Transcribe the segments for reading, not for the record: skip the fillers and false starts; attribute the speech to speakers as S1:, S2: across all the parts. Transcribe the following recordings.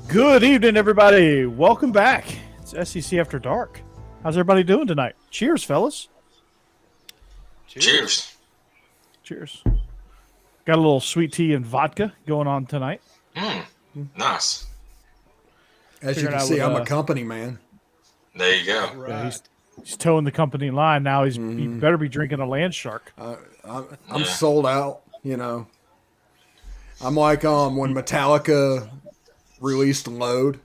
S1: Good evening, everybody. Welcome back. It's SEC After Dark. How's everybody doing tonight? Cheers, fellas.
S2: Cheers.
S1: Cheers. Got a little sweet tea and vodka going on tonight.
S2: Nice.
S3: As you can see, I'm a company man.
S2: There you go.
S1: Right. Yeah, he's towing the company line now. He better be drinking a land shark.
S3: I'm sold out, you know. I'm like when Metallica released Load.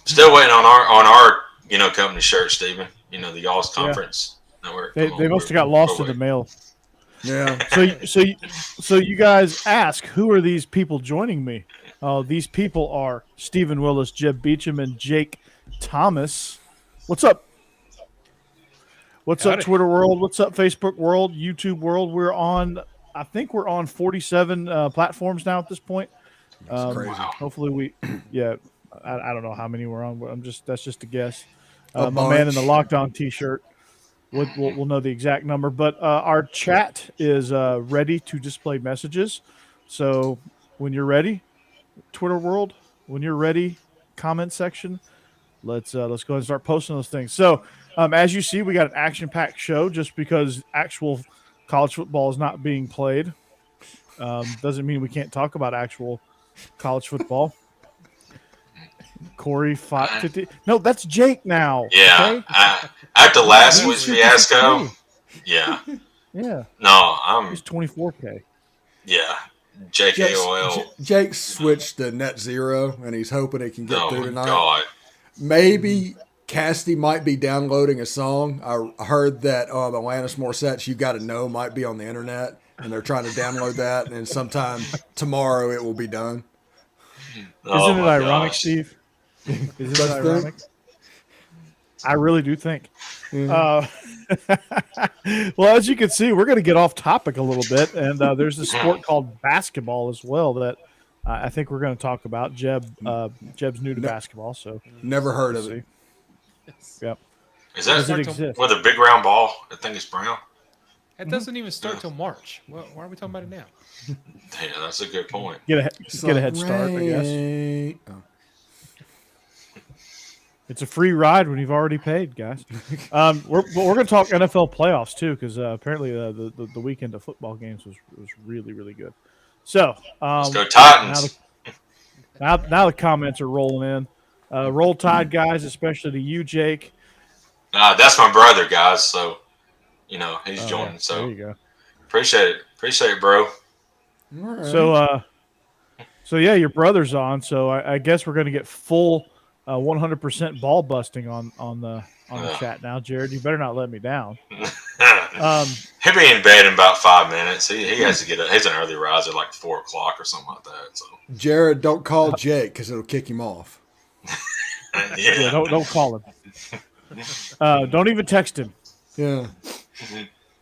S2: Still waiting on our company shirt, Steven. The Y'all's Conference Network.
S1: They must have got lost in the mail.
S3: Yeah.
S1: So you guys ask, who are these people joining me? These people are Stephen Willis, Jeb Beechum, and Jake Thomas. What's up? What's up, Twitter world? What's up, Facebook world, YouTube world? I think we're on 47 platforms now at this point.
S3: That's crazy.
S1: Hopefully I don't know how many we're on, but that's just a guess. My man in the Lockdown T-shirt we'll know the exact number. But our chat is ready to display messages. So when you're ready, Twitter world, when you're ready, comment section, let's go ahead and start posting those things. So as you see, we got an action-packed show just because actual college football is not being played. Doesn't mean we can't talk about actual college football. Corey fought 50. No, that's Jake now.
S2: Yeah.
S1: Okay?
S2: After last week's fiasco. Yeah.
S1: Yeah.
S2: No,
S1: he's 24K.
S2: Yeah. JKOL.
S3: Jake switched to net zero, and he's hoping he can get through tonight.
S2: God.
S3: Maybe Cassidy might be downloading a song. I heard that Alanis Morissette's "You Gotta Know" might be on the internet, and they're trying to download that, and sometime tomorrow it will be done.
S1: Isn't it ironic, Steve? Isn't it ironic? I really do think. Well, as you can see, we're going to get off topic a little bit, and there's a sport called basketball as well that I think we're going to talk about. Jeb's new to basketball, so
S3: never heard of it.
S1: Yep.
S2: Is that with a big round ball? I think it's brown.
S4: It doesn't even start till March. Why are we talking about it now?
S2: Yeah, that's a good point.
S1: Get a head start, I guess. Oh. It's a free ride when you've already paid, guys. We're going to talk NFL playoffs too, because apparently the weekend of football games was really, really good. So
S2: let's go Titans.
S1: Now the comments are rolling in. Roll Tide, guys, especially to you, Jake.
S2: That's my brother, guys. So he's joining. So
S1: there you go.
S2: Appreciate it, bro.
S1: Right. So yeah, your brother's on. So I guess we're going to get full 100% ball busting on the chat now. Jared, you better not let me down.
S2: He'll be in bed in about 5 minutes. He has to get up. He's an early riser, like 4 o'clock or something like that. So
S3: Jared, don't call Jake because it'll kick him off.
S1: Yeah, don't call him. Don't even text him.
S3: Yeah,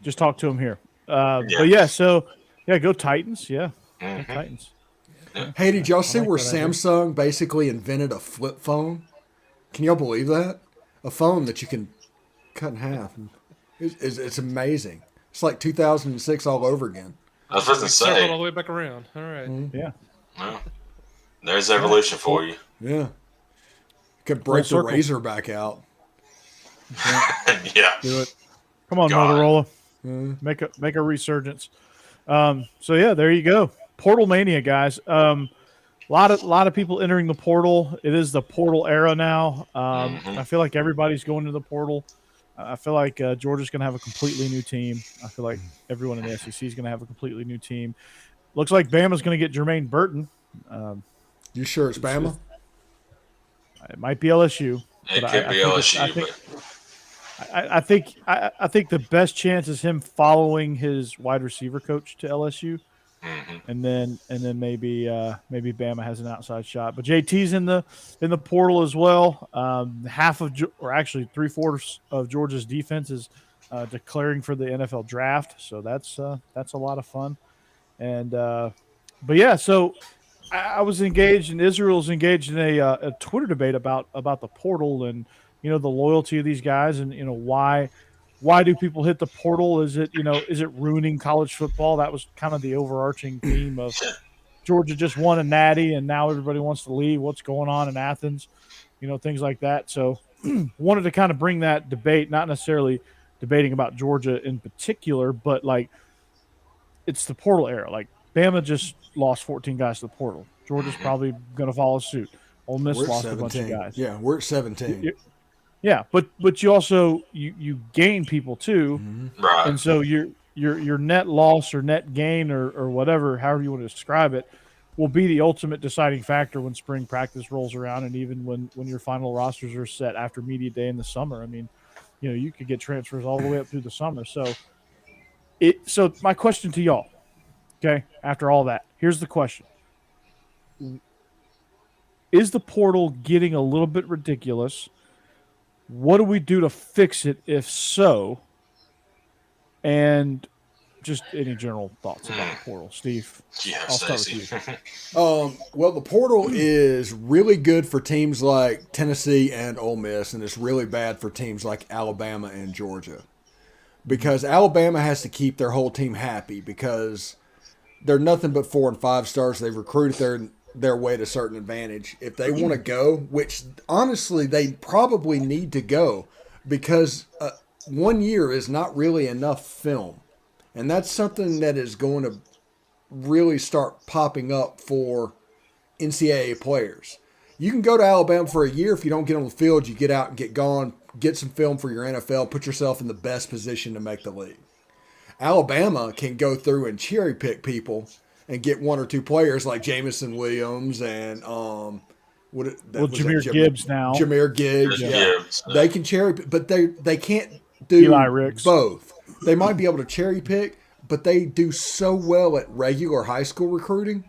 S1: just talk to him here. But yeah, so go Titans. Yeah, go Titans.
S3: Hey, did y'all see where Samsung basically invented a flip phone? Can y'all believe that? A phone that you can cut in half. It's amazing. It's like 2006 all over again.
S2: I was supposed to say.
S4: All the way back around. All right.
S1: Yeah.
S2: Well, there's evolution for you.
S3: Yeah. Could break the razor back out.
S2: Yeah.
S1: Do it. Come on, Motorola. Make a resurgence. So yeah, there you go. Portal mania, guys. A lot of people entering the portal. It is the portal era now. I feel like everybody's going to the portal. I feel like Georgia's going to have a completely new team. I feel like everyone in the SEC is going to have a completely new team. Looks like Bama's going to get Jermaine Burton.
S3: You sure it's Bama?
S1: It might be LSU.
S2: It could be LSU.
S1: I think the best chance is him following his wide receiver coach to LSU. And then maybe Bama has an outside shot, but JT's in the portal as well. Half of, or actually 3/4 of Georgia's defense is declaring for the NFL draft, so that's a lot of fun. And but yeah, so I was engaged, and Israel's engaged in a Twitter debate about the portal and the loyalty of these guys, and why do people hit the portal? Is it ruining college football? That was kind of the overarching theme of Georgia just won a natty and now everybody wants to leave. What's going on in Athens? Things like that. So wanted to kind of bring that debate, not necessarily debating about Georgia in particular, but like it's the portal era. Like Bama just lost 14 guys to the portal. Georgia's probably going to follow suit. Ole Miss lost 17. A bunch of guys.
S3: Yeah, we're at 17.
S1: Yeah, but you also you gain people too,
S2: right?
S1: And so your net loss or net gain or whatever, however you want to describe it, will be the ultimate deciding factor when spring practice rolls around, and even when your final rosters are set after media day in the summer. I mean, you could get transfers all the way up through the summer. So my question to y'all, okay, after all that, here's the question. Is the portal getting a little bit ridiculous? What do we do to fix it, if so? And just any general thoughts about the portal, Steve?
S2: Yeah,
S1: I'll start with
S2: you.
S3: Well, the portal is really good for teams like Tennessee and Ole Miss, and it's really bad for teams like Alabama and Georgia, because Alabama has to keep their whole team happy because they're nothing but 4 and 5 stars. They've recruited their way to a certain advantage. If they want to go, which honestly they probably need to go, because 1 year is not really enough film. And that's something that is going to really start popping up for NCAA players. You can go to Alabama for a year. If you don't get on the field, you get out and get gone, get some film for your NFL, put yourself in the best position to make the league. Alabama can go through and cherry pick people and get 1 or 2 players like Jamison Williams and
S1: Jahmyr Gibbs now.
S3: Jahmyr Gibbs, yeah.
S2: Gibbs.
S3: They can cherry pick, but they can't do
S1: Eli Ricks.
S3: both. They might be able to cherry pick, but they do so well at regular high school recruiting.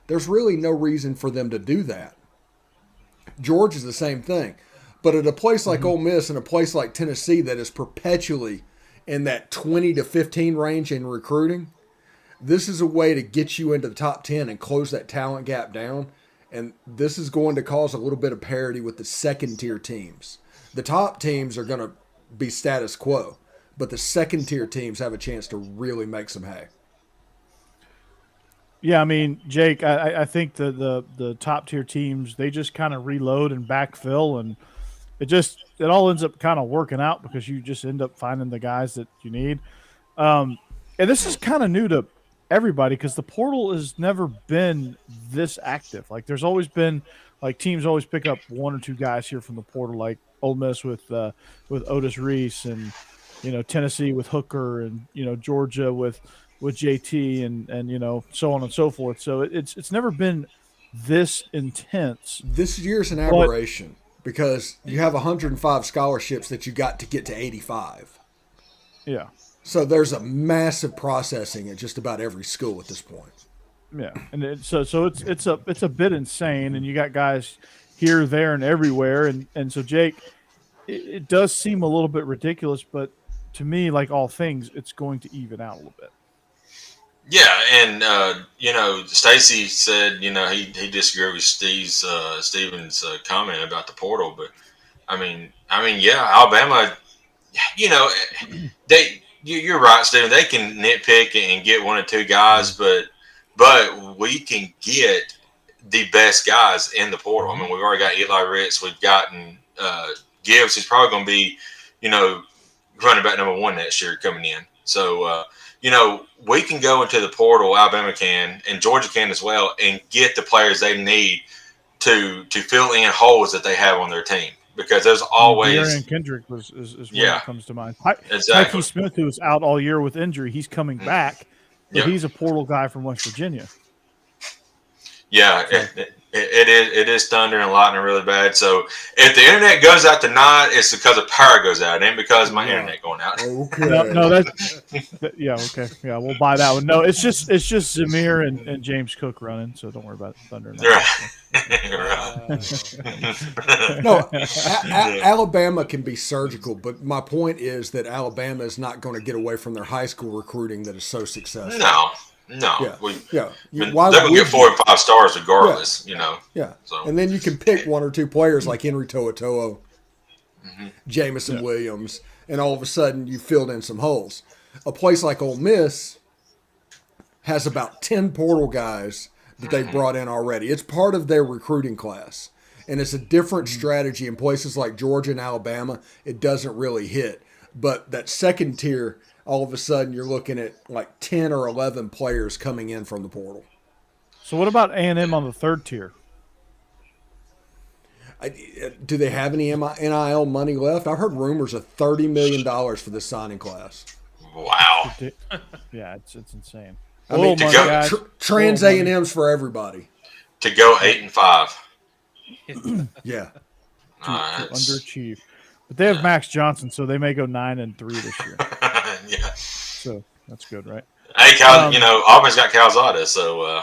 S3: There's really no reason for them to do that. Georgia's the same thing. But at a place like Ole Miss and a place like Tennessee that is perpetually in that 20 to 15 range in recruiting, this is a way to get you into the top 10 and close that talent gap down. And this is going to cause a little bit of parity with the second-tier teams. The top teams are going to be status quo, but the second-tier teams have a chance to really make some hay.
S1: Yeah, I mean, Jake, I think the top-tier teams, they just kind of reload and backfill, and it all ends up kind of working out because you just end up finding the guys that you need. And this is kind of new to everybody because the portal has never been this active. Like, there's always been, like, teams always pick up 1 or 2 guys here from the portal, like Ole Miss with Otis Reese, and Tennessee with Hooker, and Georgia with JT, and so on and so forth. So it's never been this intense.
S3: This year's an aberration because you have 105 scholarships that you got to get to 85.
S1: Yeah.
S3: So there's a massive processing at just about every school at this point.
S1: Yeah, and so it's a bit insane, and you got guys here, there, and everywhere, and so Jake, it does seem a little bit ridiculous, but to me, like all things, it's going to even out a little bit.
S2: Yeah, and Stacey said he disagreed with Steven's comment about the portal, but I mean, yeah, Alabama, you're right, Steven. They can nitpick and get 1 or 2 guys, but we can get the best guys in the portal. I mean, we've already got Eli Ricks. We've gotten Gibbs, who's probably going to be, running back number 1 next year coming in. So, we can go into the portal, Alabama can, and Georgia can as well, and get the players they need to fill in holes that they have on their team. Because there's always
S1: De'Aaron Kendrick is one that comes to mind.
S2: Exactly.
S1: Mikey Smith, who was out all year with injury, he's coming back, but he's a portal guy from West Virginia.
S2: Yeah, it is thunder and lightning really bad. So if the internet goes out tonight, it's because the power goes out. It ain't because of my internet going out.
S3: Okay.
S1: No, okay. Yeah, we'll buy that one. No, it's just Zamir and James Cook running, so don't worry about thunder.
S3: No, Alabama can be surgical, but my point is that Alabama is not going to get away from their high school recruiting that is so successful.
S2: No.
S3: Yeah.
S2: They're going to get 4 and 5 stars regardless,
S3: Yeah.
S2: So.
S3: And then you can pick 1 or 2 players like Henry To'oTo'o, Jamison Williams, and all of a sudden you filled in some holes. A place like Ole Miss has about 10 portal guys that they brought in already. It's part of their recruiting class. And it's a different strategy in places like Georgia and Alabama. It doesn't really hit. But that second tier, all of a sudden you're looking at like 10 or 11 players coming in from the portal.
S1: So what about A&M on the third tier?
S3: Do they have any NIL money left? I've heard rumors of $30 million for this signing class.
S2: Wow.
S1: Yeah, it's insane.
S3: I mean, trans A&Ms for everybody.
S2: To go 8-5.
S3: Yeah.
S1: To underachieve. But they have Max Johnson, so they may go 9-3 this year.
S2: Yeah.
S1: So that's good, right?
S2: Hey, Cal, Auburn's got Calzada, so,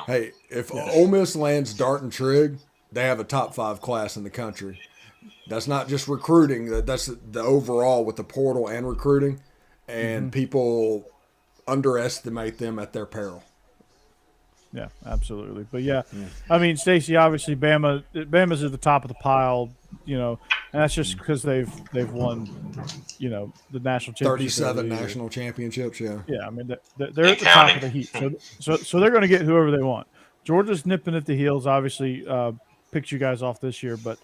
S3: Hey, if Ole Miss lands Dart and Trigg, they have a top 5 class in the country. That's not just recruiting. That's the overall with the portal and recruiting. And people underestimate them at their peril.
S1: Yeah, absolutely. But, I mean, Stacey, obviously Bama's at the top of the pile, and that's just because they've won, the national championship.
S3: 37 national championships, yeah.
S1: Yeah, I mean, they're at the top of the heat. So they're going to get whoever they want. Georgia's nipping at the heels, obviously, picked you guys off this year, but,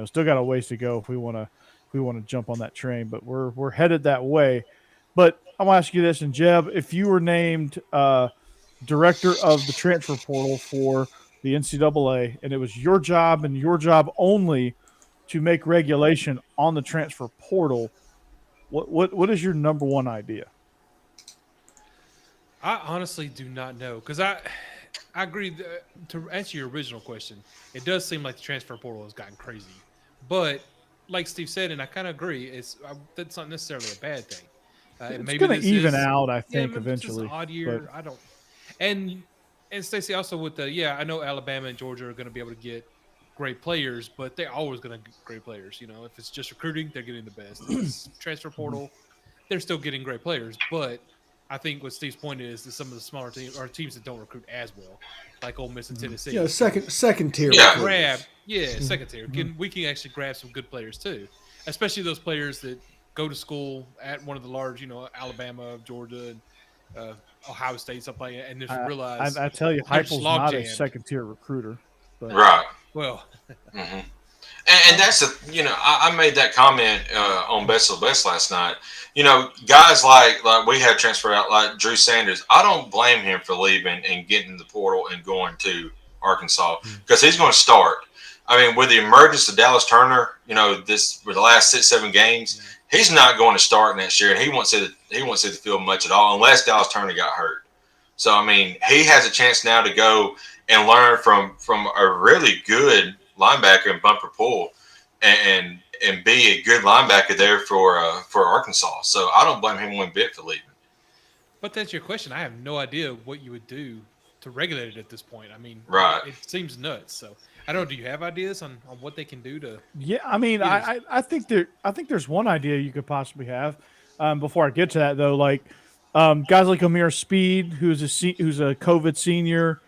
S1: still got a ways to go if we want to jump on that train. But we're headed that way. But I want to ask you this, and Jeb, if you were named director of the transfer portal for the NCAA, and it was your job and your job only to make regulation on the transfer portal, what is your number one idea?
S4: I honestly do not know, because I agree. To answer your original question, it does seem like the transfer portal has gotten crazy. But like Steve said, and I kind of agree, that's not necessarily a bad thing.
S1: It's going to even out, I think, eventually.
S4: It's an odd year. I don't. And Stacey, also with I know Alabama and Georgia are going to be able to get great players, but they're always going to get great players. If it's just recruiting, they're getting the best. If it's transfer portal, they're still getting great players. But I think what Steve's point is some of the smaller teams or teams that don't recruit as well, like Ole Miss and Tennessee.
S3: Yeah, second tier.
S4: Second tier. We can actually grab some good players too, especially those players that go to school at one of the large, Alabama, Georgia, Ohio State, stuff like that, and just realize.
S1: I tell you, Heupel's not a second-tier recruiter. But.
S2: Right.
S4: Well.
S2: And that's I made that comment on Best of the Best last night. Guys like we had transferred out like Drew Sanders. I don't blame him for leaving and getting the portal and going to Arkansas because he's going to start. I mean, with the emergence of Dallas Turner, this with the last 6-7 games, he's not going to start next year, and he won't see the field much at all unless Dallas Turner got hurt. So I mean, he has a chance now to go and learn from a really good linebacker in Bumper Pool, and be a good linebacker there for Arkansas. So I don't blame him one bit for leaving.
S4: But that's your question. I have no idea what you would do to regulate it at this point. I mean,
S2: right?
S4: It seems nuts. So I don't know. Do you have ideas on what they can do to?
S1: Yeah, I mean, I think there's one idea you could possibly have. Before I get to that though, like guys like Amir Speed, who's a COVID senior.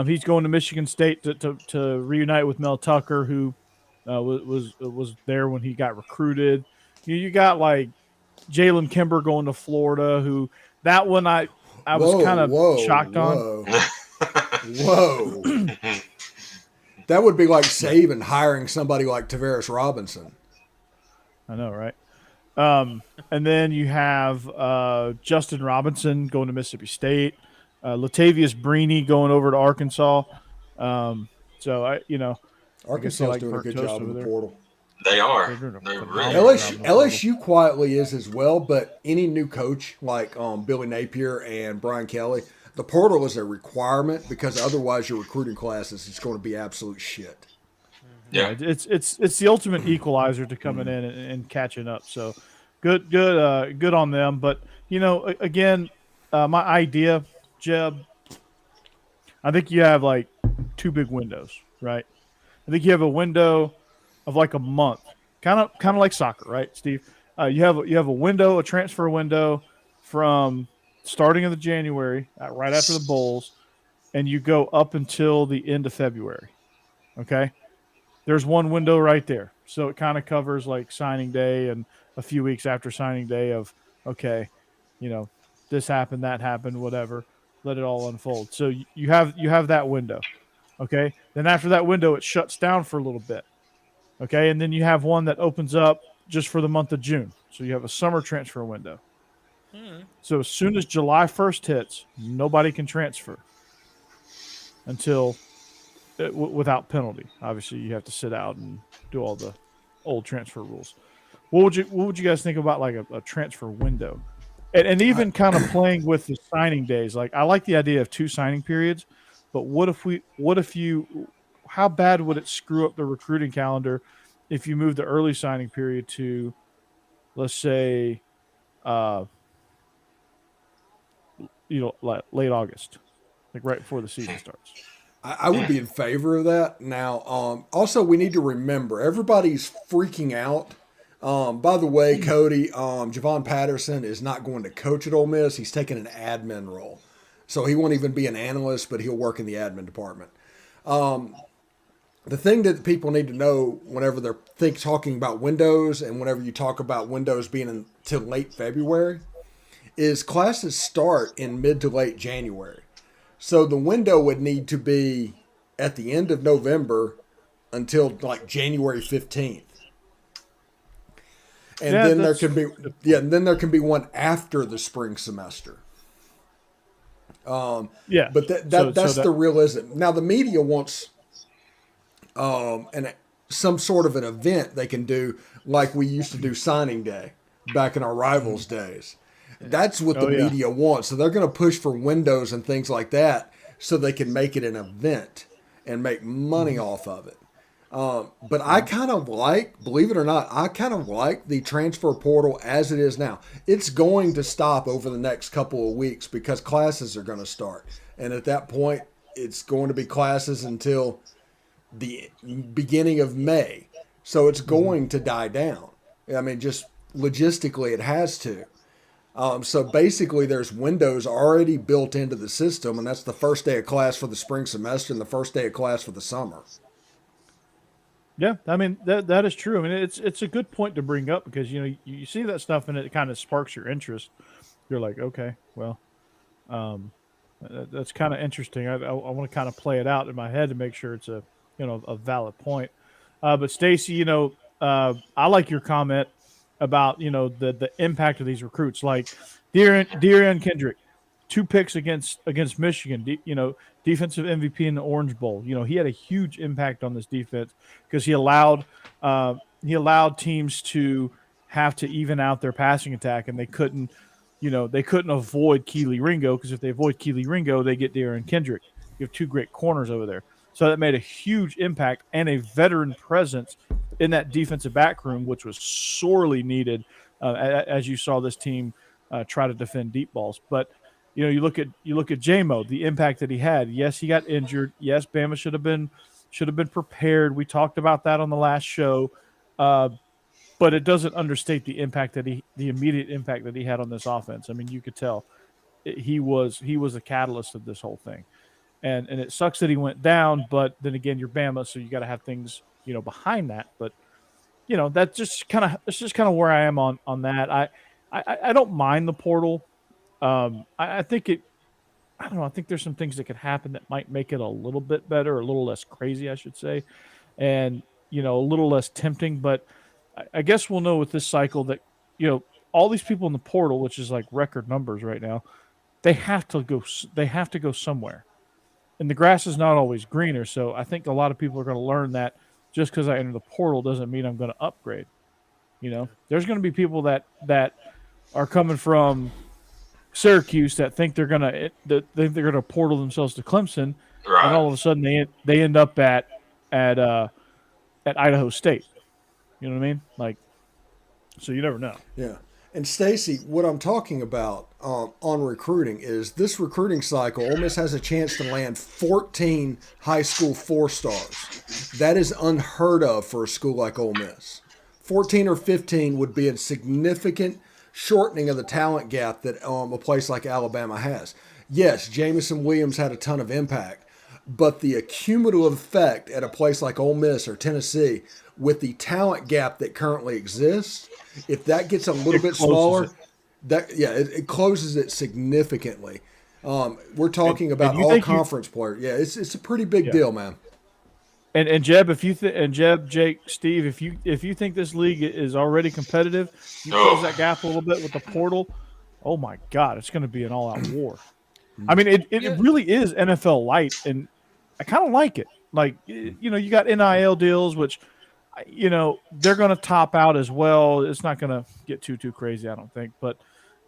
S1: He's going to Michigan State to reunite with Mel Tucker, who was there when he got recruited. You got like Jalen Kimber going to Florida, who that one I was kind of shocked on.
S3: Whoa. That would be like Saban hiring somebody like Tavares Robinson.
S1: I know, right? And then you have Justin Robinson going to Mississippi State. Latavius Brini going over to Arkansas.
S3: Arkansas is doing a good job in the portal.
S2: They are.
S3: LSU quietly is as well, but any new coach like Billy Napier and Brian Kelly, the portal is a requirement because otherwise your recruiting class is just going to be absolute shit.
S1: Yeah, it's the ultimate equalizer to coming in and catching up. So good on them. But again, my idea, Jeb, I think you have like two big windows, right? I think you have a window of like a month, kind of like soccer, right, Steve? You have a window, a transfer window from starting of the January, right after the Bowls, and you go up until the end of February. Okay, there's one window right there, so it kind of covers like signing day and a few weeks after signing day of this happened, that happened, whatever. let it all unfold. So you have that window. Okay. Then after that window, it shuts down for a little bit. Okay. And then you have one that opens up just for the month of June. So you have a summer transfer window. So as soon as July 1st hits, nobody can transfer until without penalty. Obviously, you have to sit out and do all the old transfer rules. What would you guys think about like a transfer window, and even kind of playing with the signing days? Like I like the idea of 2 signing periods, but how bad would it screw up the recruiting calendar if you move the early signing period to, let's say, like late August, like right before the season starts?
S3: I would be in favor of that. Now, also we need to remember everybody's freaking out. By the way, Cody, Javon Patterson is not going to coach at Ole Miss. He's taking an admin role, so he won't even be an analyst, but he'll work in the admin department. The thing that people need to know whenever they're talking about windows and whenever you talk about windows being until late February is classes start in mid to late January. So the window would need to be at the end of November until like January 15th. And then there can be one after the spring semester. But that's the realism. Now the media wants some sort of an event they can do like we used to do signing day back in our rivals days. That's what the media wants. So they're going to push for windows and things like that so they can make it an event and make money off of it. But I kind of believe it or not, I kind of like the transfer portal as it is now. It's going to stop over the next couple of weeks because classes are going to start. And at that point, it's going to be classes until the beginning of May. So it's going to die down. I mean, just logistically, it has to. So basically, there's windows already built into the system, and that's the first day of class for the spring semester and the first day of class for the summer.
S1: Yeah, I mean that is true. I mean it's a good point to bring up because you see that stuff and it kind of sparks your interest. You're like, okay, well, that's kind of interesting. I want to kind of play it out in my head to make sure it's a valid point. But Stacey, I like your comment about the impact of these recruits, like De'Aaron Kendrick, 2 picks against Michigan, defensive MVP in the Orange Bowl. He had a huge impact on this defense because he allowed teams to have to even out their passing attack, and they couldn't avoid Keely Ringo, because if they avoid Keely Ringo, they get De'Aaron Kendrick. You have 2 great corners over there. So that made a huge impact and a veteran presence in that defensive back room, which was sorely needed as you saw this team try to defend deep balls. But you look at J-Mo, the impact that he had. Yes, he got injured. Yes, Bama should have been prepared. We talked about that on the last show, but it doesn't understate the immediate impact that he had on this offense. I mean, you could tell he was a catalyst of this whole thing. And it sucks that he went down, but then again, you're Bama, so you got to have things behind that. But that's just kind of where I am on that. I don't mind the portal. I think I don't know. I think there's some things that could happen that might make it a little bit better, or a little less crazy, I should say, and a little less tempting. But I guess we'll know with this cycle that all these people in the portal, which is like record numbers right now, they have to go somewhere. And the grass is not always greener, so I think a lot of people are going to learn that just because I enter the portal doesn't mean I'm going to upgrade. There's going to be people that are coming from Syracuse that think they're going to portal themselves to Clemson,
S2: right,
S1: and all of a sudden they end up at Idaho State. You know what I mean? Like, so you never know.
S3: Yeah. And Stacey, what I'm talking about on recruiting is this recruiting cycle, Ole Miss has a chance to land 14 high school 4-stars. That is unheard of for a school like Ole Miss. 14 or 15 would be a significant shortening of the talent gap that a place like Alabama has. Yes, Jamison Williams had a ton of impact, but the cumulative effect at a place like Ole Miss or Tennessee with the talent gap that currently exists, if that gets a little bit smaller, it closes it significantly. We're talking about all conference players. Yeah, it's a pretty big deal, man.
S1: And Jeb, Jeb, Jake, Steve, if you think this league is already competitive, you close that gap a little bit with the portal. Oh my God, it's going to be an all-out war. I mean, it really is NFL light, and I kind of like it. Like, you got NIL deals, which, they're going to top out as well. It's not going to get too crazy, I don't think. But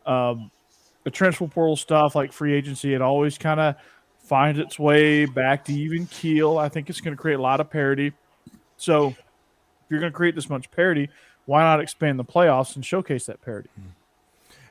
S1: the transfer portal stuff, like free agency, it always kind of finds its way back to even keel. I think it's going to create a lot of parity. So if you're going to create this much parity, why not expand the playoffs and showcase that parity?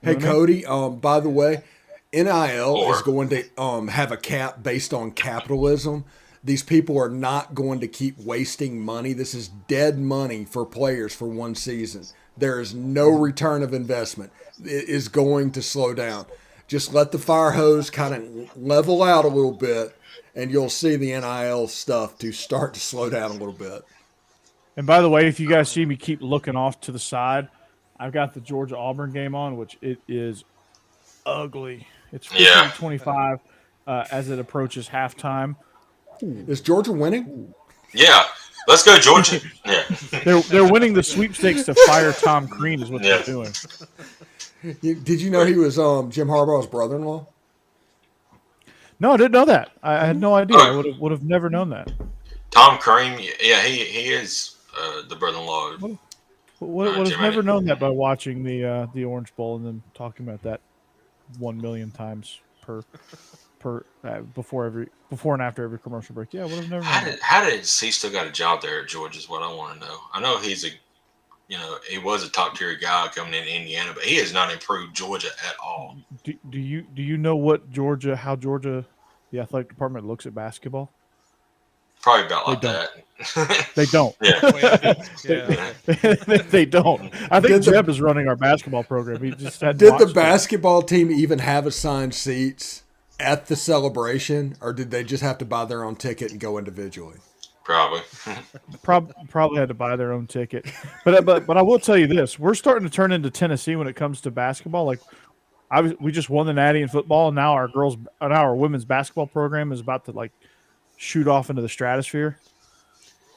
S3: Hey, Cody, by the way, NIL is going to have a cap based on capitalism. These people are not going to keep wasting money. This is dead money for players for one season. There is no return of investment. It is going to slow down. Just let the fire hose kind of level out a little bit, and you'll see the NIL stuff to start to slow down a little bit.
S1: And by the way, if you guys see me keep looking off to the side, I've got the Georgia-Auburn game on, which it is ugly. It's 50-25 as it approaches halftime.
S3: Is Georgia winning?
S2: Yeah. Let's go, Georgia. Yeah.
S1: They're winning the sweepstakes to fire Tom Crean is what they're doing.
S3: Did you know he was Jim Harbaugh's brother-in-law?
S1: No, I didn't know that. I had no idea. I would have never known that.
S2: Tom Crean, yeah, he is the brother-in-law.
S1: Would have never known that by watching the Orange Bowl and then talking about that 1 million times per before and after every commercial break. Yeah, would have never known.
S2: How did he still got a job there at Georgia? Is what I want to know. I know he was a top tier guy coming in Indiana, but he has not improved Georgia at all.
S1: Do you know how Georgia, the athletic department, looks at basketball?
S2: Probably about like that.
S1: They don't.
S2: Yeah.
S1: They don't. I think Jeb is running our basketball program. He just had
S3: Did the basketball team even have assigned seats at the celebration, or did they just have to buy their own ticket and go individually?
S2: Probably.
S1: Probably had to buy their own ticket. But I will tell you this: we're starting to turn into Tennessee when it comes to basketball. Like, we just won the Natty in football, and now our women's basketball program is about to shoot off into the stratosphere.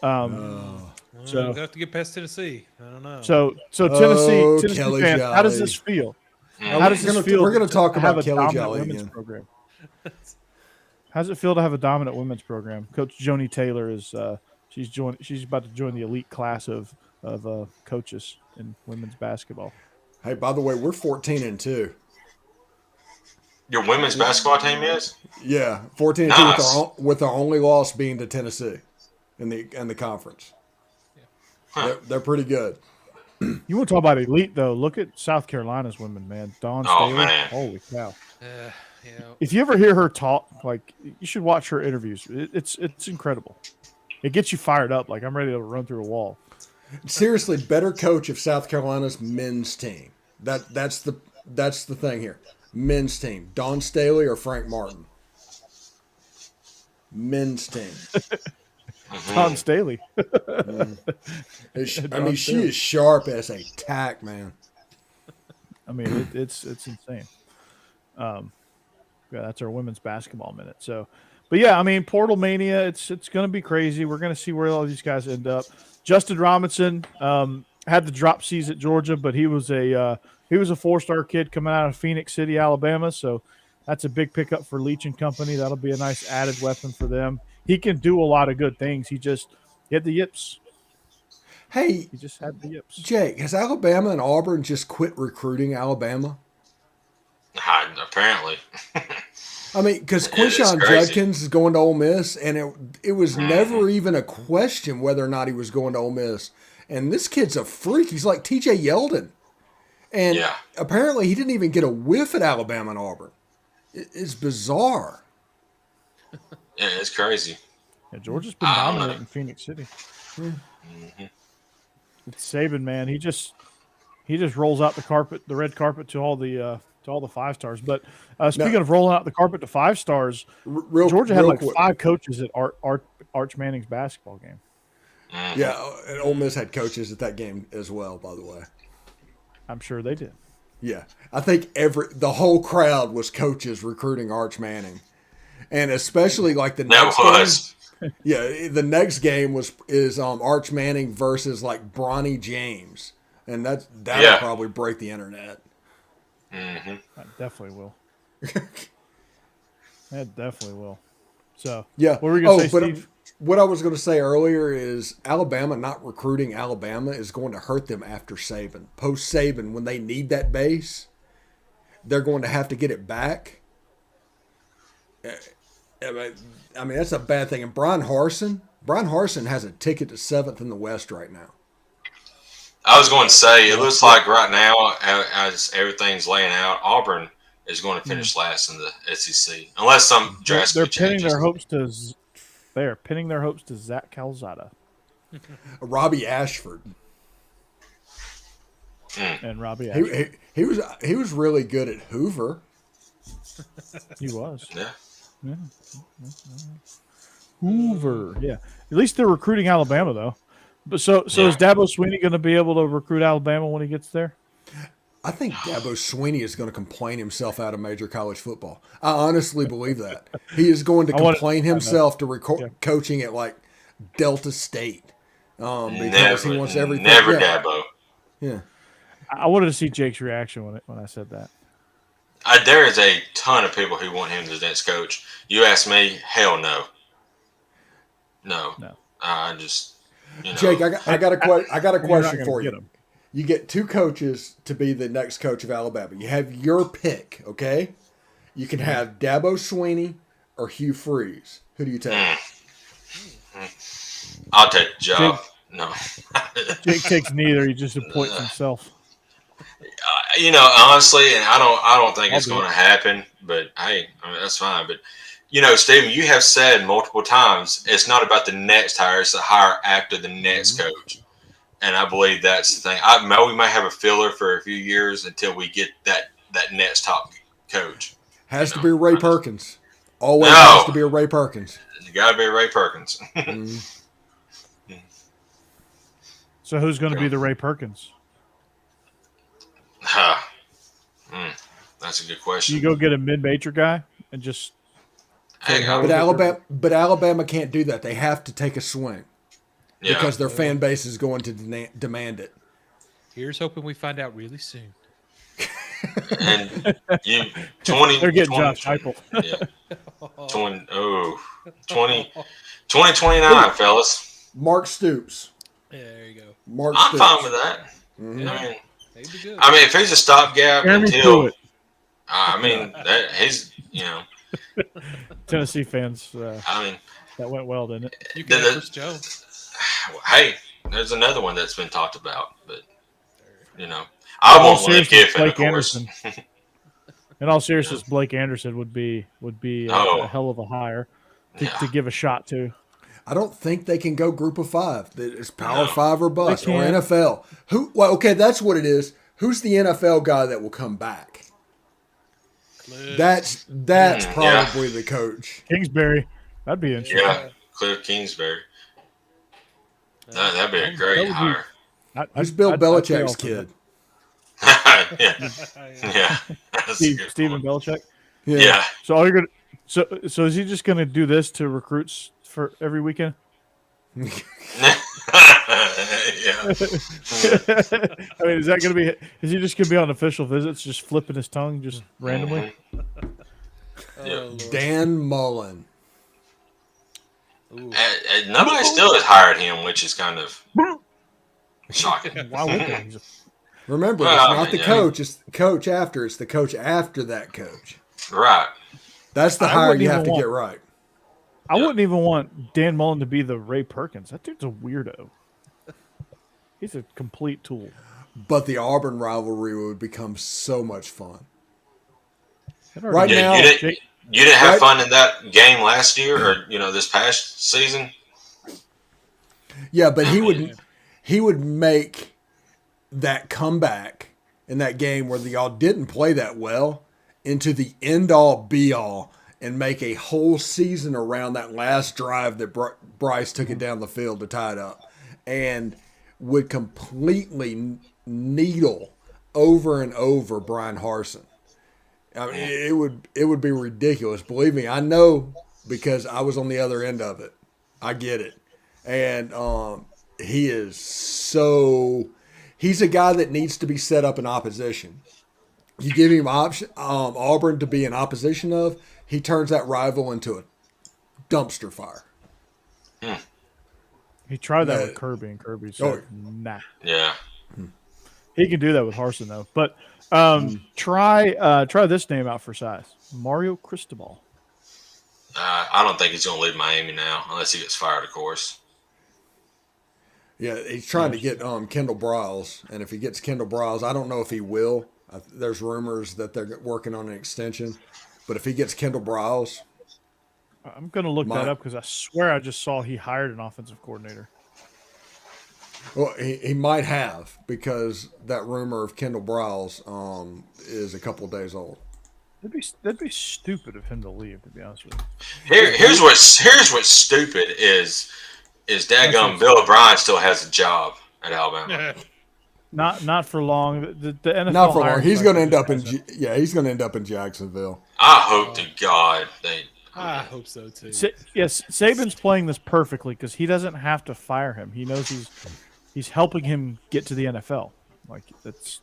S4: So we have to get past Tennessee. I don't know.
S1: So Tennessee
S3: Kelly
S1: fans,
S3: Jolly.
S1: how does this feel? How does this feel?
S3: We're going to talk
S1: have
S3: about
S1: a
S3: Kelly
S1: dominant
S3: Jolly
S1: women's
S3: again.
S1: program. How does it feel to have a dominant women's program? Coach Joni Taylor is she's about to join the elite class of coaches in women's basketball.
S3: Hey, by the way, we're 14-2.
S2: Your women's basketball team is?
S3: Yeah, 14-2
S2: Nice.
S3: with our only loss being to Tennessee in the conference.
S2: Huh.
S3: They're pretty good.
S1: You want to talk about elite though? Look at South Carolina's women, man. Dawn Staley.
S2: Man.
S1: Holy cow! If you ever hear her talk, you should watch her interviews. It's incredible. It gets you fired up. Like, I'm ready to run through a wall.
S3: Seriously, better coach of South Carolina's men's team. That's the thing here. Men's team. Dawn Staley or Frank Martin? Men's team.
S1: Dawn Staley.
S3: She is sharp as a tack, man.
S1: I mean, it's insane. Yeah, that's our women's basketball minute. So, but yeah, I mean, Portal Mania, it's going to be crazy. We're going to see where all these guys end up. Justin Robinson had the drop C's at Georgia, but he was a 4-star kid coming out of Phoenix City, Alabama. So that's a big pickup for Leach and company. That'll be a nice added weapon for them. He can do a lot of good things. He had the yips.
S3: Hey,
S1: he just had the yips.
S3: Jake, has Alabama and Auburn just quit recruiting Alabama?
S2: Apparently.
S3: I mean, because Quinshon Judkins is going to Ole Miss, and it was never even a question whether or not he was going to Ole Miss. And this kid's a freak. He's like T.J. Yeldon. And apparently he didn't even get a whiff at Alabama and Auburn. It's bizarre.
S2: Yeah, it's crazy.
S1: Yeah, Georgia's been dominant in Phoenix City.
S2: Mm-hmm.
S1: It's Saban, man. He just rolls out the red carpet to all the 5-stars. But speaking of rolling out the carpet to 5-stars, Georgia had 5 coaches at Arch Manning's basketball game.
S2: Mm-hmm.
S3: Yeah, and Ole Miss had coaches at that game as well, by the way.
S1: I'm sure they did.
S3: Yeah, I think the whole crowd was coaches recruiting Arch Manning, and especially like the next game. Yeah, the next game is Arch Manning versus like Bronny James, and that'll probably break the internet.
S2: Mm-hmm.
S1: That definitely will. That definitely will. So
S3: yeah,
S1: what were you going to say, Steve?
S3: What I was going to say earlier is Alabama not recruiting Alabama is going to hurt them after Saban. Post Saban, when they need that base, they're going to have to get it back. I mean, that's a bad thing. And Brian Harsin has a ticket to 7th in the West right now.
S2: I was going to say, it looks like right now, as everything's laying out, Auburn is going to finish last in the SEC, unless some drastic changes.
S1: They are pinning their hopes to Zach Calzada,
S3: Robbie Ashford,
S1: and Robbie Ashford.
S3: He was really good at Hoover.
S1: He was.
S2: Yeah.
S1: Hoover. Yeah. At least they're recruiting Alabama though. But so is Dabo Swinney going to be able to recruit Alabama when he gets there?
S3: I think Dabo Swinney is going to complain himself out of major college football. I honestly believe that. He is going to complain himself to coaching at like Delta State because he wants everything.
S2: Never Dabo.
S3: Yeah.
S1: I wanted to see Jake's reaction when I said that.
S2: There is a ton of people who want him as next coach. You ask me, hell no. No. I just,
S3: Jake, I got a question for you. You get 2 coaches to be the next coach of Alabama. You have your pick, okay? You can have Dabo Swinney or Hugh Freeze. Who do you take?
S2: I'll take the job. No.
S1: Jake takes neither. He just appoints himself.
S2: Honestly, and I don't think it's going to happen. But hey, that's fine. But Stephen, you have said multiple times it's not about the next hire; it's the hire after the next coach. And I believe that's the thing. We might have a filler for a few years until we get that next top coach.
S3: Has to be Ray Perkins. Always has to be a Ray Perkins.
S2: You got to be a Ray Perkins.
S1: So who's going to be the Ray Perkins?
S2: That's a good question.
S1: You go get a mid-major guy and just
S2: hang on.
S3: But Alabama can't do that. They have to take a swing. Yeah. Because their fan base is going to demand it.
S4: Here's hoping we find out really soon.
S2: And
S1: they're getting Josh Heupel.
S2: Yeah. 2029, fellas.
S3: Mark Stoops.
S4: Yeah, there you go.
S2: I'm fine with that.
S3: Mm-hmm.
S2: I mean, if he's a stopgap until, he's
S1: Tennessee fans. That went well, didn't it?
S4: You can have Joe.
S2: Hey, there's another one that's been talked about, but I won't Lane Kiffin, of course.
S1: In all seriousness, Blake Anderson would be a hell of a hire to give a shot to.
S3: I don't think they can go group of 5. It's Power 5 or bust or NFL. Okay, that's what it is. Who's the NFL guy that will come back?
S4: Cliff.
S3: That's probably the coach.
S1: Kingsbury. That'd be interesting.
S2: Yeah, Cliff Kingsbury. That'd be a great hire.
S3: Who's Bill Belichick's kid?
S2: Yeah.
S1: Stephen Belichick.
S2: Yeah.
S1: So all you're gonna so is he just gonna do this to recruits for every weekend?
S2: Yeah.
S1: I mean, is he just gonna be on official visits, just flipping his tongue just randomly?
S3: Dan Mullen.
S2: Nobody still has hired him, which is kind of shocking.
S1: Why would they?
S3: Remember, it's not the coach. It's the coach after. It's the coach after that coach.
S2: Right.
S3: That's the hire you have to get right.
S1: I wouldn't even want Dan Mullen to be the Ray Perkins. That dude's a weirdo. He's a complete tool.
S3: But the Auburn rivalry would become so much fun.
S2: Right now, you didn't have fun in that game last year, or this past season.
S3: Yeah, but he would make that comeback in that game where y'all didn't play that well into the end-all, be-all, and make a whole season around that last drive that Bryce took it down the field to tie it up, and would completely needle over and over Brian Harsin. I mean, it would be ridiculous. Believe me, I know because I was on the other end of it. I get it. And he is he's a guy that needs to be set up in opposition. You give him Auburn to be in opposition of, he turns that rival into a dumpster fire.
S1: He tried that with Kirby, and Kirby said, nah.
S2: Yeah.
S1: He can do that with Harsin, though. But try this name out for size. Mario Cristobal.
S2: I don't think he's going to leave Miami now, unless he gets fired, of course.
S3: Yeah, he's trying to get Kendall Briles, and if he gets Kendall Briles, I don't know if he will. There's rumors that they're working on an extension, but if he gets Kendall Briles,
S1: I'm going to look that up because I swear I just saw he hired an offensive coordinator.
S3: Well, he might have, because that rumor of Kendall Briles is a couple of days old.
S1: That'd be stupid of him to leave, to be honest with you.
S2: Here's what's stupid is daggum Bill O'Brien still has a job at Alabama.
S1: Not for long. The NFL
S3: not for long. He's going to end up he's going to end up in Jacksonville.
S2: I hope to God they.
S4: I hope so too.
S1: Yes, Saban's playing this perfectly because he doesn't have to fire him. He knows he's helping him get to the NFL. Like that's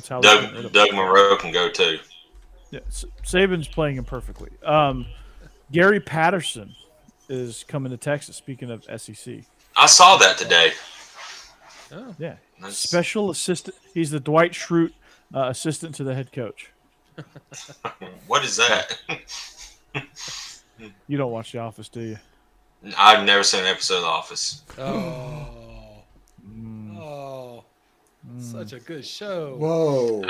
S1: how
S2: Doug Monroe can go too.
S1: Yeah, Saban's playing him perfectly. Gary Patterson is coming to Texas. Speaking of SEC,
S2: I saw that today.
S4: Oh.
S1: Yeah, special assistant. He's the Dwight Schrute assistant to the head coach.
S2: What is that?
S1: You don't watch The Office, do you?
S2: I've never seen an episode of The Office.
S4: Such a good show.
S3: Whoa.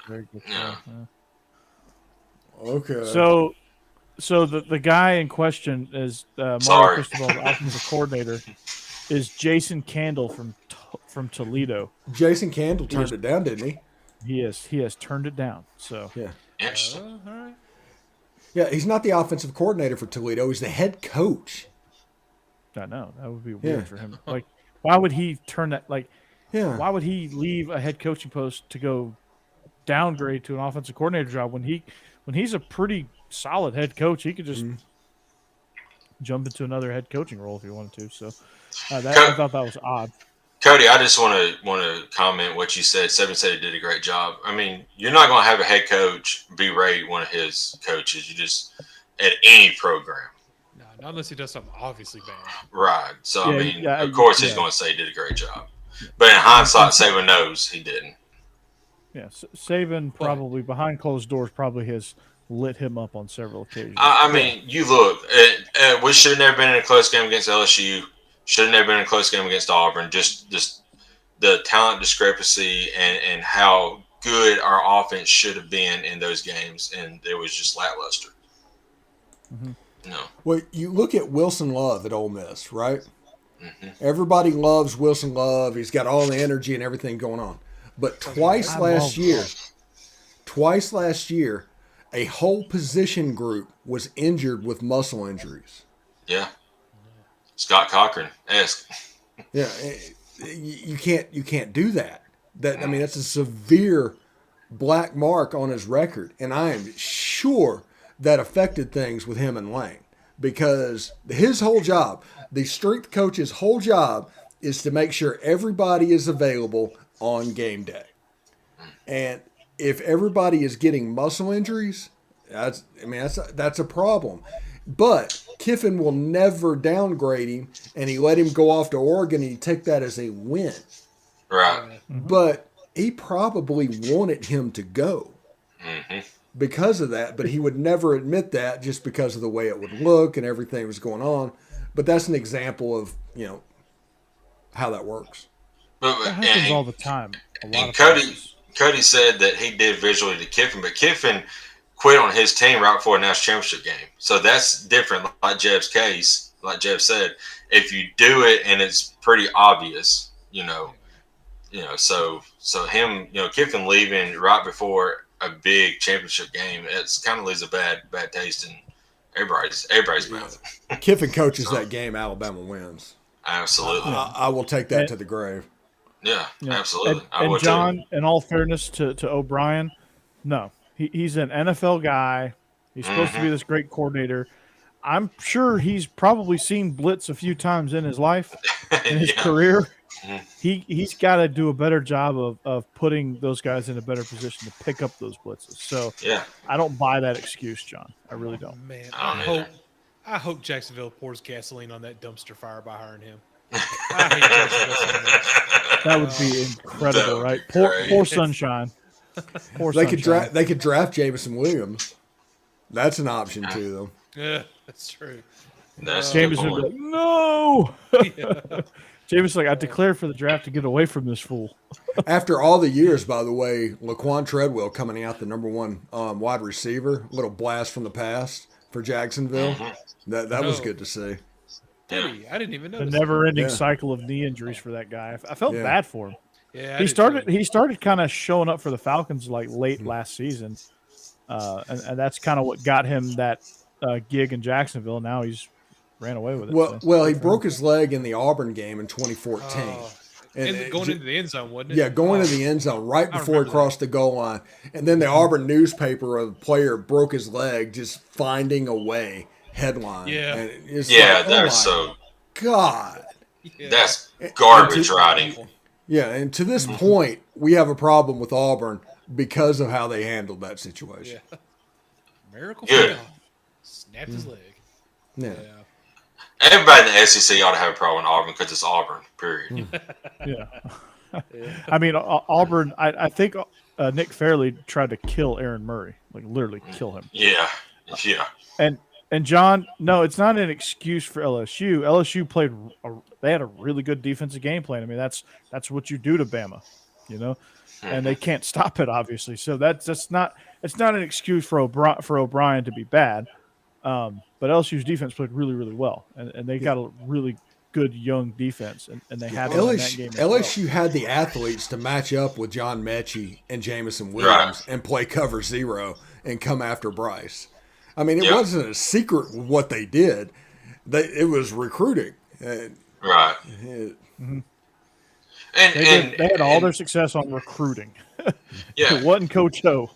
S1: Very good
S2: Yeah.
S1: show.
S3: Okay.
S1: So the guy in question is Mario Cristobal's offensive coordinator is Jason Candle from Toledo.
S3: Jason Candle turned it down, didn't he?
S1: He has turned it down. So
S3: yeah.
S2: Interesting.
S4: All right.
S3: Yeah, he's not the offensive coordinator for Toledo. He's the head coach.
S1: I know that would be weird for him. Like, why would he turn that? Like, why would he leave a head coaching post to go downgrade to an offensive coordinator job when he's a pretty solid head coach? He could just jump into another head coaching role if he wanted to. So I thought that was odd.
S2: Cody, I just want to comment what you said. Saban said he did a great job. I mean, you're not going to have a head coach berate one of his coaches. You just at any program.
S4: No, not unless he does something obviously bad.
S2: Right. So of course he's going to say he did a great job. But in hindsight, Saban knows he didn't.
S1: Yeah, Saban probably behind closed doors probably has lit him up on several occasions.
S2: I mean, you look. We should have never been in a close game against LSU. Should have never been in a close game against Auburn. Just the talent discrepancy and how good our offense should have been in those games, and it was just lackluster.
S1: Mm-hmm.
S2: No.
S3: Well, you look at Wilson Love at Ole Miss, right?
S2: Mm-hmm.
S3: Everybody loves Wilson Love. He's got all the energy and everything going on. But twice last year, a whole position group was injured with muscle injuries.
S2: Yeah. Scott Cochran-esque.
S3: Yeah, you can't do that. I mean, that's a severe black mark on his record, and I am sure that affected things with him and Lane because his whole job, the strength coach's whole job, is to make sure everybody is available on game day. And if everybody is getting muscle injuries, that's a problem. But Kiffin will never downgrade him, and he let him go off to Oregon, and he took that as a win.
S2: Right.
S3: But he probably wanted him to go because of that, but he would never admit that just because of the way it would look and everything was going on. But that's an example of, how that works.
S1: That happens all the time.
S2: Cody said that he did visually to Kiffin, but Kiffin quit on his team right before a national championship game. So that's different, like Jeb's case. Like Jeb said, if you do it and it's pretty obvious, so him, Kiffin leaving right before a big championship game, it's kind of leaves a bad taste in everybody's mouth.
S3: Kiffin coaches that game, Alabama wins.
S2: Absolutely.
S3: I will take that to the grave.
S2: Yeah,
S1: You know,
S2: absolutely.
S1: And John, in all fairness to O'Brien, no, he's an NFL guy. He's supposed to be this great coordinator. I'm sure he's probably seen blitz a few times in his life, in his career. He's got to do a better job of putting those guys in a better position to pick up those blitzes. So I don't buy that excuse, John. I really don't.
S4: Man, I hope Jacksonville pours gasoline on that dumpster fire by hiring him. I hate Jacksonville so much.
S1: That would be incredible, right? Poor sunshine.
S3: They could draft Jameson Williams. That's an option too, though.
S4: Yeah, that's true.
S1: Jameson would be like, no. Jameson like, I declared for the draft to get away from this fool.
S3: After all the years, by the way, Laquan Treadwell coming out the number one wide receiver, little blast from the past for Jacksonville. That was good to see.
S4: I didn't even know.
S1: The never-ending cycle of knee injuries for that guy. I felt bad for him.
S4: Yeah,
S1: he started kind of showing up for the Falcons like late last season, and that's kind of what got him that gig in Jacksonville. Now he's ran away with it.
S3: Well, he broke his leg in the Auburn game in 2014.
S4: And going into the end zone, wasn't it?
S3: Yeah, going into the end zone right before he crossed the goal line. And then the Auburn newspaper of the player broke his leg just finding a way headline.
S4: Yeah.
S3: And it's
S2: that's so
S3: God.
S2: Yeah. That's garbage writing.
S3: Yeah, and to this point, we have a problem with Auburn because of how they handled that situation.
S4: Yeah. Miracle Good. Snapped his leg.
S3: Yeah.
S2: Everybody in the SEC ought to have a problem with Auburn because it's Auburn, period.
S1: Yeah. I mean, Auburn, I think Nick Fairley tried to kill Aaron Murray, like literally kill him.
S2: Yeah.
S1: And John, no, it's not an excuse for LSU. LSU they had a really good defensive game plan. I mean, that's what you do to Bama, you know, and they can't stop it, obviously. So it's not an excuse for O'Brien to be bad. But LSU's defense played really, really well, and they got a really good young defense, and they had in that game.
S3: LSU had the athletes to match up with John Mechie and Jameson Williams and play cover zero and come after Bryce. I mean, it wasn't a secret what they did. It was recruiting.
S2: Right.
S1: And they had all their success on recruiting.
S2: Yeah.
S1: It wasn't Coach O.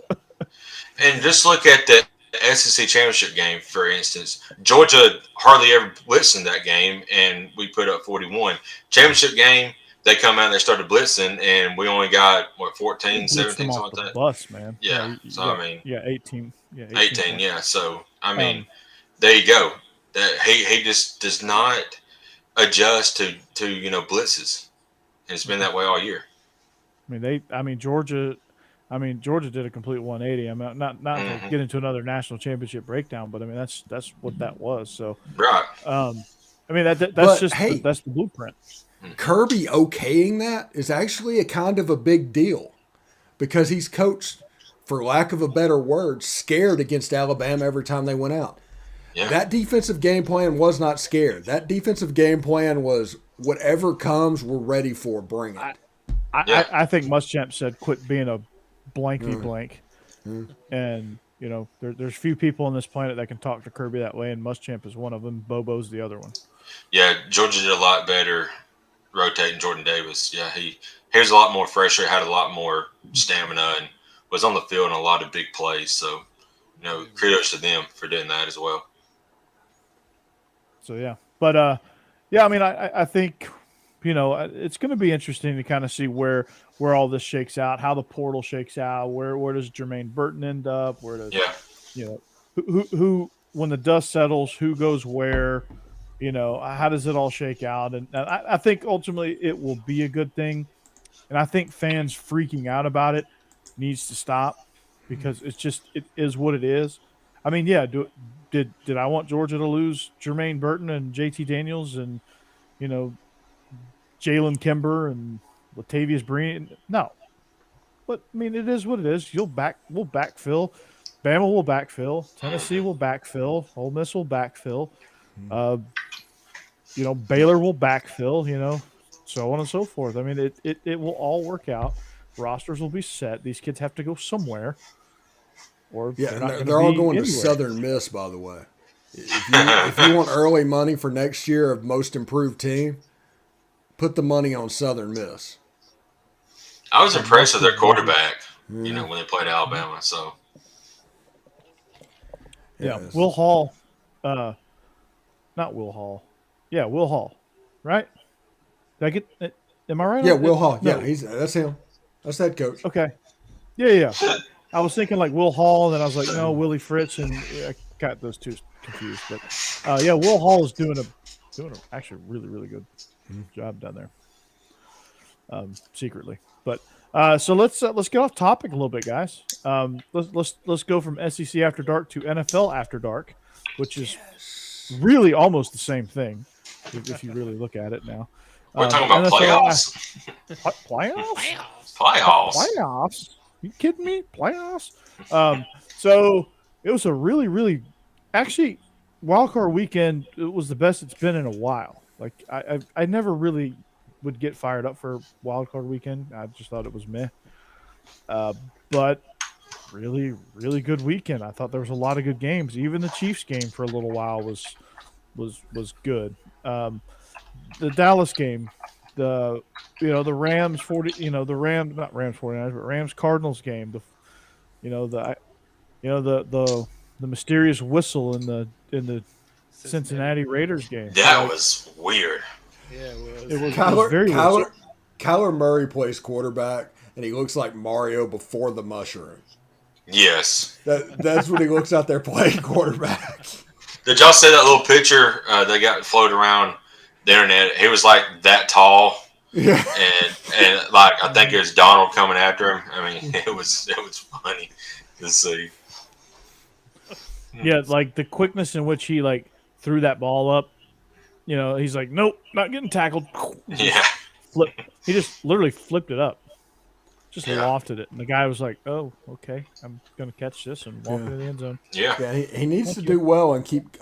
S2: And just look at the SEC championship game, for instance. Georgia hardly ever blitzed in that game, and we put up 41. Championship game, they come out and they started blitzing, and we only got, 14, 17, something like that?
S1: Bus, man.
S2: Yeah. So, I mean.
S1: Yeah, 18. Yeah,
S2: 18, yeah. So, I mean, there you go. He just does not adjust to blitzes. And it's been that way all year.
S1: Georgia did a complete 180. I mean, not to get into another national championship breakdown, but I mean that's what that was. So
S2: right.
S1: That's the blueprint.
S3: Kirby okaying that is actually a kind of a big deal because he's coached, for lack of a better word, scared against Alabama every time they went out. Yeah. That defensive game plan was not scared. That defensive game plan was whatever comes, we're ready for. Bring it.
S1: I think Muschamp said, "Quit being a blankety blank," and there's few people on this planet that can talk to Kirby that way, and Muschamp is one of them. Bobo's the other one.
S2: Yeah, Georgia did a lot better rotating Jordan Davis. Yeah, he was a lot more fresher, had a lot more stamina, and was on the field in a lot of big plays. So, kudos to them for doing that as well.
S1: So yeah, but I think it's going to be interesting to kind of see where all this shakes out, how the portal shakes out, where does Jermaine Burton end up, where does who when the dust settles, who goes where, how does it all shake out? And I think ultimately it will be a good thing, and I think fans freaking out about it needs to stop because it is what it is. I mean, did I want Georgia to lose Jermaine Burton and JT Daniels and Jalen Kimber and Latavius Breen? No. But, I mean, it is what it is. We'll backfill. Bama will backfill. Tennessee will backfill. Ole Miss will backfill. Baylor will backfill, so on and so forth. I mean, it will all work out. Rosters will be set. These kids have to go somewhere. Or
S3: they're all going to Southern Miss, by the way. If you want early money for next year of most improved team, put the money on Southern Miss.
S2: I was impressed with their quarterback. You know, when they played Alabama. So
S1: yeah, Will Hall, not Will Hall. Yeah, Will Hall, right? Did I get? Am I right?
S3: Yeah, Will Hall.
S1: No.
S3: Yeah, that's him. That's that coach.
S1: Okay. Yeah. I was thinking like Will Hall, and then I was like, no, Willie Fritz, and I got those two confused. But yeah, Will Hall is doing a actually really good job down there, secretly. But so let's get off topic a little bit, guys. Let's go from SEC After Dark to NFL After Dark, which is really almost the same thing if you really look at it now.
S2: We're talking about playoffs.
S1: Playoffs? You kidding me? Playoffs? So it was a really actually wildcard weekend. It was the best it's been in a while. Like I never really would get fired up for wildcard weekend. I just thought it was meh. But really good weekend. I thought there was a lot of good games. Even the Chiefs game for a little while was good. The Dallas game, the Rams 40, the Rams, not Rams 49ers, but Rams Cardinals game, the mysterious whistle in the Cincinnati Raiders game.
S2: That was weird.
S4: Yeah,
S1: it was very weird.
S3: Kyler Murray plays quarterback, and he looks like Mario before the mushroom.
S2: Yes.
S3: That's when he looks out there playing quarterback.
S2: Did y'all see that little picture they got floated around the internet? He was like that tall.
S3: Yeah.
S2: And like I think it was Donald coming after him. I mean, it was funny to see.
S1: Yeah, like the quickness in which he like threw that ball up. He's like, nope, not getting tackled.
S2: Yeah.
S1: He just literally flipped it up. Just lofted it. And the guy was like, oh, okay, I'm going to catch this and walk into the end zone.
S2: Yeah.
S3: He needs to do well and keep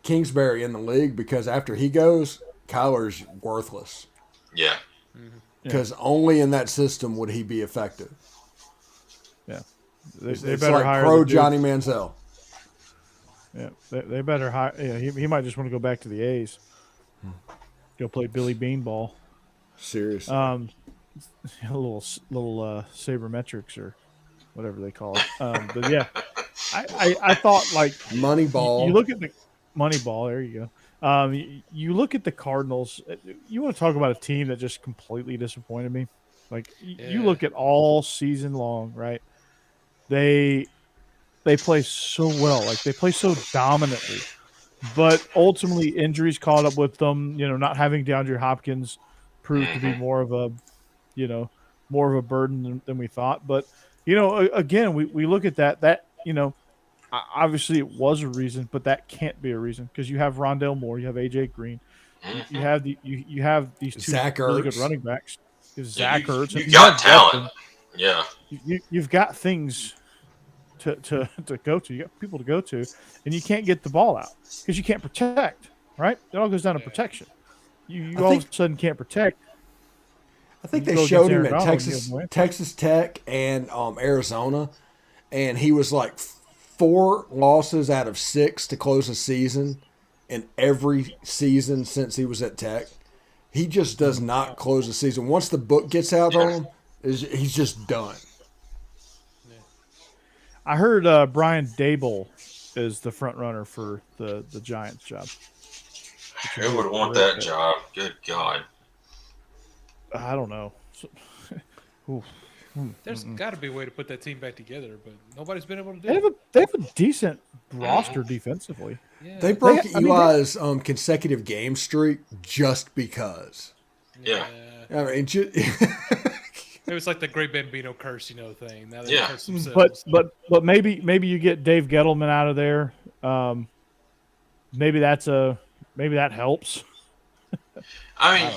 S3: Kingsbury in the league, because after he goes, Kyler's worthless.
S2: Yeah.
S3: Because only in that system would he be effective.
S1: Yeah. They
S3: It's
S1: better
S3: like
S1: hire
S3: pro Johnny Manziel.
S1: Yeah, they better hire. Yeah, he might just want to go back to the A's. Go play Billy Beanball.
S3: Seriously.
S1: A little sabermetrics or whatever they call it. But yeah, I thought like
S3: Moneyball.
S1: You look at the Moneyball. There you go. You look at the Cardinals. You want to talk about a team that just completely disappointed me. Like you look at all season long, right? They play so well. Like they play so dominantly, but ultimately injuries caught up with them. Not having DeAndre Hopkins proved to be more of a burden than we thought. But again, we look at that. Obviously it was a reason, but that can't be a reason, because you have Rondale Moore, you have AJ Green, you have these two
S3: Zach
S1: really
S3: Ertz.
S1: good running backs. Zach Ertz.
S2: You got talent. Yeah.
S1: You've got things to go to. You got people to go to, and you can't get the ball out because you can't protect. Right? It all goes down to protection. You all of a sudden can't protect.
S3: I think they showed him at Texas Tech and Arizona, and he was like 4 losses out of 6 to close the season in every season since he was at Tech. He just does not close the season. Once the book gets out on him, he's just done.
S1: I heard Brian Daboll is the front runner for the Giants job.
S2: Who would want that job? Good God.
S1: I don't know.
S4: There's got to be a way to put that team back together, but nobody's been able to do
S1: it. They have a decent roster defensively.
S4: Yeah.
S3: They broke Eli's consecutive game streak just because.
S2: Yeah.
S3: I mean,
S4: it was like the Great Bambino curse, thing. Now they curse themselves.
S1: But maybe you get Dave Gettleman out of there. Maybe that helps.
S2: I mean,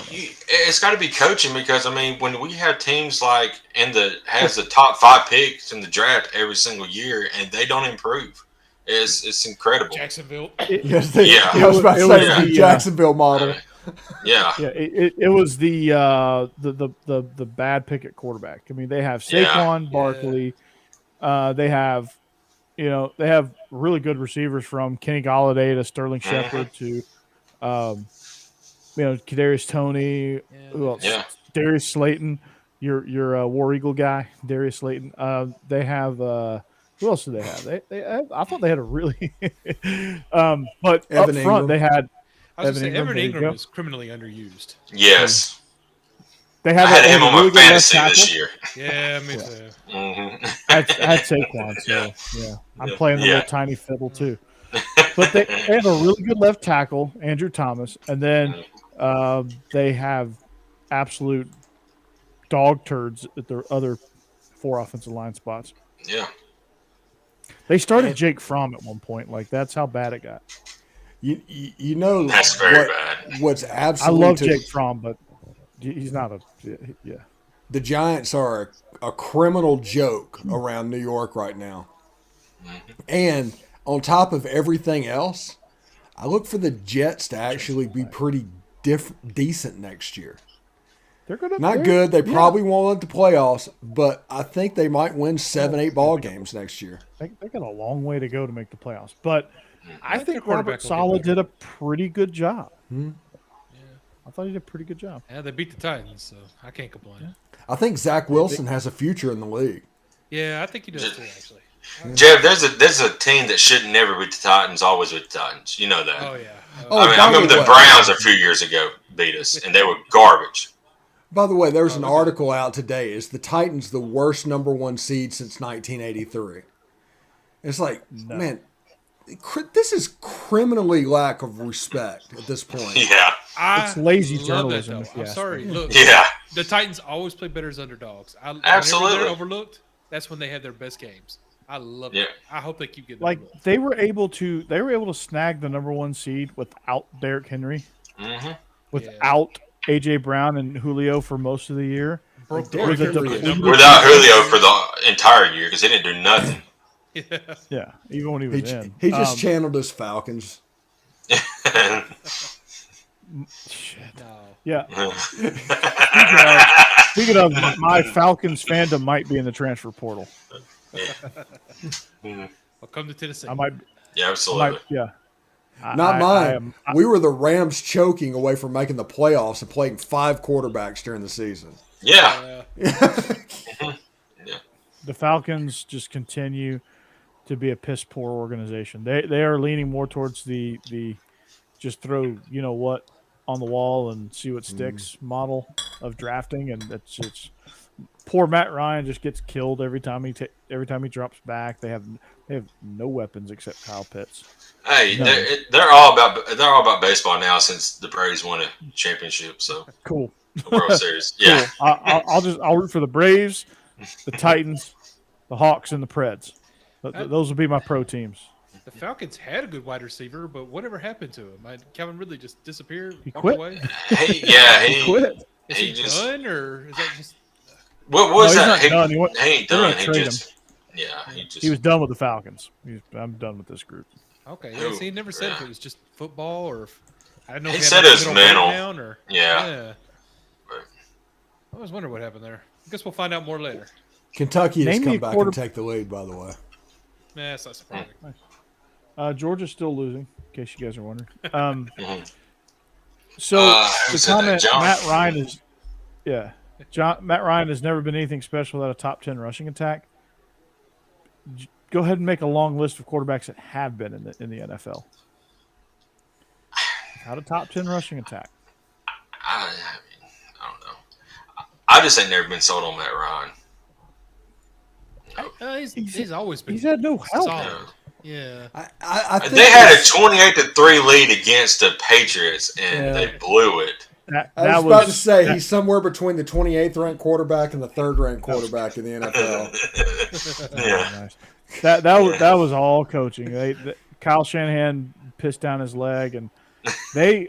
S2: it's got to be coaching, because when we have teams like has the top 5 picks in the draft every single year and they don't improve, it's incredible.
S4: Jacksonville.
S3: I was about to say the Jacksonville model.
S1: Yeah. It was the bad pick at quarterback. They have Saquon Barkley. They have really good receivers, from Kenny Golladay to Sterling Shepard to Kadarius Toney. Who else? Darius Slayton, your War Eagle guy, Darius Slayton. They have who else do they have? I thought they had a really, but
S3: Evan
S1: up front
S3: Ingram.
S1: they had.
S4: I was going to say, Evan
S1: there you
S4: Ingram
S1: go.
S4: is criminally underused.
S2: Yes.
S1: They
S2: I
S1: had
S2: had
S1: they
S2: him
S1: have
S2: on
S1: a really
S2: my
S1: good left
S2: fantasy
S1: tackle.
S2: this year.
S4: Yeah, me too.
S2: Mm-hmm.
S1: I had Saquon, so yeah, I'm playing the little tiny fiddle too. But they have a really good left tackle, Andrew Thomas, and then they have absolute dog turds at their other 4 offensive line spots.
S2: Yeah.
S1: They started Jake Fromm at one point. Like, that's how bad it got.
S3: You know
S2: That's very bad.
S3: What's
S1: I
S3: absolutely
S1: love Jake Fromm, but he's not a yeah.
S3: the Giants are a criminal joke around New York right now. And on top of everything else, I look for the Jets to actually be pretty decent next year.
S1: They're gonna
S3: Not good. They probably won't let the playoffs, but I think they might win 7-8 ball games next year.
S1: They got a long way to go to make the playoffs, but I
S4: their
S1: think
S4: quarterback
S1: Robert
S4: will get
S1: Saleh
S4: better.
S1: did a pretty good job.
S3: Hmm.
S1: I thought he did a pretty good job.
S4: Yeah, they beat the Titans, so I can't complain.
S3: I think Zach Wilson has a future in the league.
S4: Yeah, I think he does too, actually.
S2: Jeb, there's a team that should never beat the Titans, always beat the Titans. You know that.
S4: Oh, yeah.
S3: Oh,
S2: I mean,
S3: by
S2: I remember
S3: the
S2: the
S3: way-
S2: Browns a few years ago beat us, and they were garbage.
S3: By the way, there's an article out today. Is the Titans the worst number 1 seed since 1983? It's like, man, this is criminally lack of respect at this point.
S2: Yeah.
S1: It's lazy
S4: love
S1: journalism,
S4: That,
S1: if
S4: though.
S1: you
S4: I'm
S1: ask
S4: sorry.
S1: me.
S4: Look,
S2: Yeah.
S4: the Titans always play better as underdogs.
S2: Absolutely.
S4: Whenever they're overlooked, that's when they have their best games. I love it. I hope they keep getting
S1: Like
S4: overlooked.
S1: they were able to snag the number 1 seed without Derrick Henry,
S2: Mm-hmm.
S1: without AJ Brown and Julio for most of the year.
S4: Broke the
S3: Derrick
S4: record
S3: Henry
S4: for
S3: is-
S4: number.
S2: Without Julio for the entire year because he didn't do nothing.
S4: Yeah.
S1: Yeah, even when he was in.
S3: He just channeled his Falcons.
S1: Shit.
S4: No.
S1: Yeah. Speaking of, my Falcons fandom might be in the transfer portal.
S4: Well, come to Tennessee.
S1: I might.
S2: Yeah, absolutely.
S1: Yeah.
S3: Not mine. We were the Rams choking away from making the playoffs and playing 5 quarterbacks during the season.
S2: Yeah.
S1: The Falcons just continue to be a piss poor organization. They are leaning more towards the just throw what on the wall and see what sticks model of drafting, and it's poor Matt Ryan just gets killed every time he drops back. They have no weapons except Kyle Pitts.
S2: Hey, they're all about baseball now since the Braves won a championship. So
S1: Cool.
S2: the World Series. Yeah.
S1: Cool. I'll root for the Braves, the Titans, the Hawks, and the Preds. Those will be my pro teams.
S4: The Falcons had a good wide receiver, but whatever happened to him? Calvin Ridley just disappeared.
S1: He
S4: walked
S1: quit.
S4: Away?
S2: He
S1: Quit.
S4: Is
S2: He
S4: he
S2: just-
S4: done, or is that just?
S2: What was
S1: No, he's
S2: that?
S1: not done.
S2: He ain't
S1: they're gonna
S2: done. He
S1: trade
S2: just he just
S1: He was done with the Falcons. I'm done with this group.
S4: Okay, yeah. See, he never said if it was just football or if I don't know.
S2: He
S4: if
S2: said
S4: had
S2: it was
S4: a
S2: mental.
S4: breakdown or
S2: yeah.
S4: I always wonder what happened there. I guess we'll find out more later.
S3: Kentucky has
S1: Name me
S3: come
S1: a
S3: back
S1: quarter-
S3: and take the lead, by the way.
S4: Nah, that's not surprising.
S1: Georgia's still losing, in case you guys are wondering.
S2: Mhm.
S1: So
S2: who
S1: the
S2: said that?
S1: comment
S2: John?
S1: Matt Ryan is, Matt Ryan has never been anything special without a top 10 rushing attack. Go ahead and make a long list of quarterbacks that have been in the NFL. Without a top 10 rushing attack.
S2: I don't know. I just ain't never been sold on Matt Ryan.
S4: He's always been.
S1: He's had no help.
S4: solid. Yeah.
S3: I think
S2: They had a 28-3 lead against the Patriots, and
S1: Yeah.
S2: they blew it.
S3: I was about to say he's somewhere between the 28th ranked quarterback and the 3rd ranked quarterback in the NFL.
S2: Yeah.
S1: Nice. That was all coaching. Kyle Shanahan pissed down his leg, and that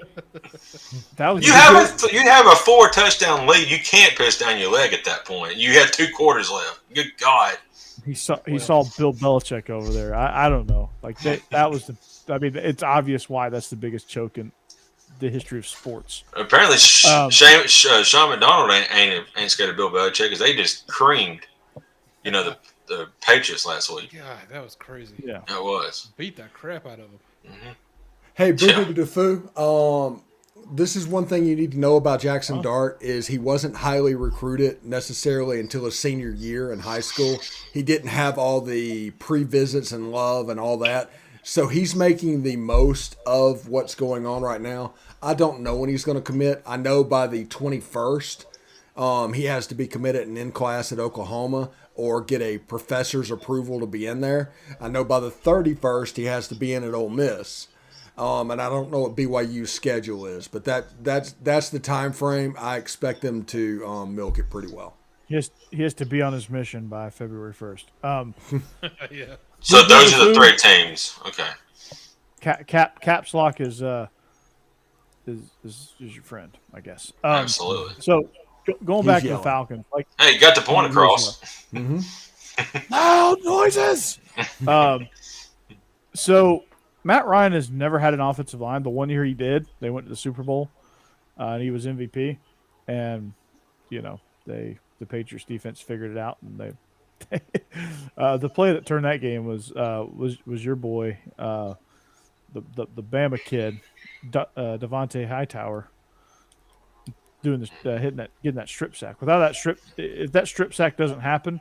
S1: was
S2: You have a 4-touchdown lead. You can't piss down your leg at that point. You had 2 quarters left. Good God.
S1: He saw Bill Belichick over there. I don't know. Like that was it's obvious why that's the biggest choke in the history of sports.
S2: Apparently, Sean McDonald ain't scared of Bill Belichick because they just creamed, the Patriots last week.
S4: God, that was crazy.
S1: Yeah.
S2: It was.
S4: Beat that crap out of him.
S2: Mm-hmm.
S3: Hey, Boo Boo Foo. this is one thing you need to know about Jaxson Dart is he wasn't highly recruited necessarily until his senior year in high school. He didn't have all the pre-visits and love and all that. So he's making the most of what's going on right now. I don't know when he's going to commit. I know by the 21st, he has to be committed and in class at Oklahoma or get a professor's approval to be in there. I know by the 31st, he has to be in at Ole Miss. And I don't know what BYU's schedule is, but that's the time frame. I expect them to milk it pretty well.
S1: He has to be on his mission by February 1st.
S4: Yeah.
S2: So those are the 3 teams. Okay.
S1: Caps lock is your friend, I guess.
S2: Absolutely.
S1: So going back to
S3: yelling.
S1: the Falcons, like,
S2: Hey, you got the point across.
S3: Mm-hmm.
S1: loud noises. So Matt Ryan has never had an offensive line. The one year he did, they went to the Super Bowl, and he was MVP. And the Patriots defense figured it out, and they the play that turned that game was your boy, the Bama kid, Devontae Hightower, doing this, getting that strip sack. Without that strip, if that strip sack doesn't happen,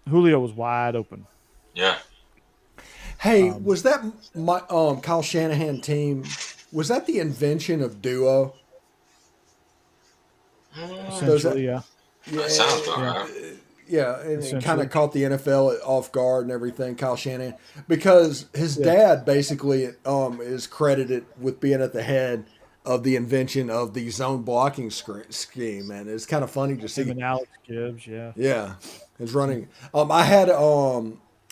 S1: Julio was wide open.
S2: Yeah.
S3: Hey, was that my Kyle Shanahan team? Was that the invention of duo?
S1: Essentially, yeah.
S2: That sounds about right.
S3: Yeah, and it kind of caught the NFL off guard and everything, Kyle Shanahan, because his dad basically is credited with being at the head of the invention of the zone blocking scheme, and it's kind of funny to see.
S1: Him and Alex Gibbs, yeah.
S3: Yeah, he's running. I had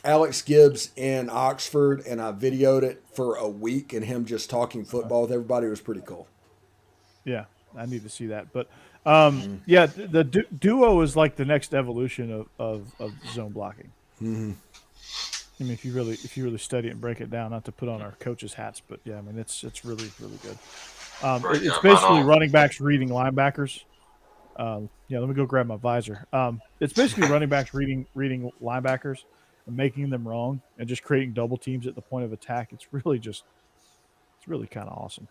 S3: Alex Gibbs in Oxford, and I videoed it for a week, and him just talking football with everybody. It was pretty cool.
S1: Yeah, I need to see that, but. Yeah, the duo is like the next evolution of zone blocking.
S3: Mm-hmm.
S1: I mean, if you really study it and break it down, not to put on our coaches' hats, but yeah, I mean it's really good. It's basically running backs reading linebackers. Yeah, let me go grab my visor. It's basically running backs reading linebackers and making them wrong and just creating double teams at the point of attack. It's really kind of awesome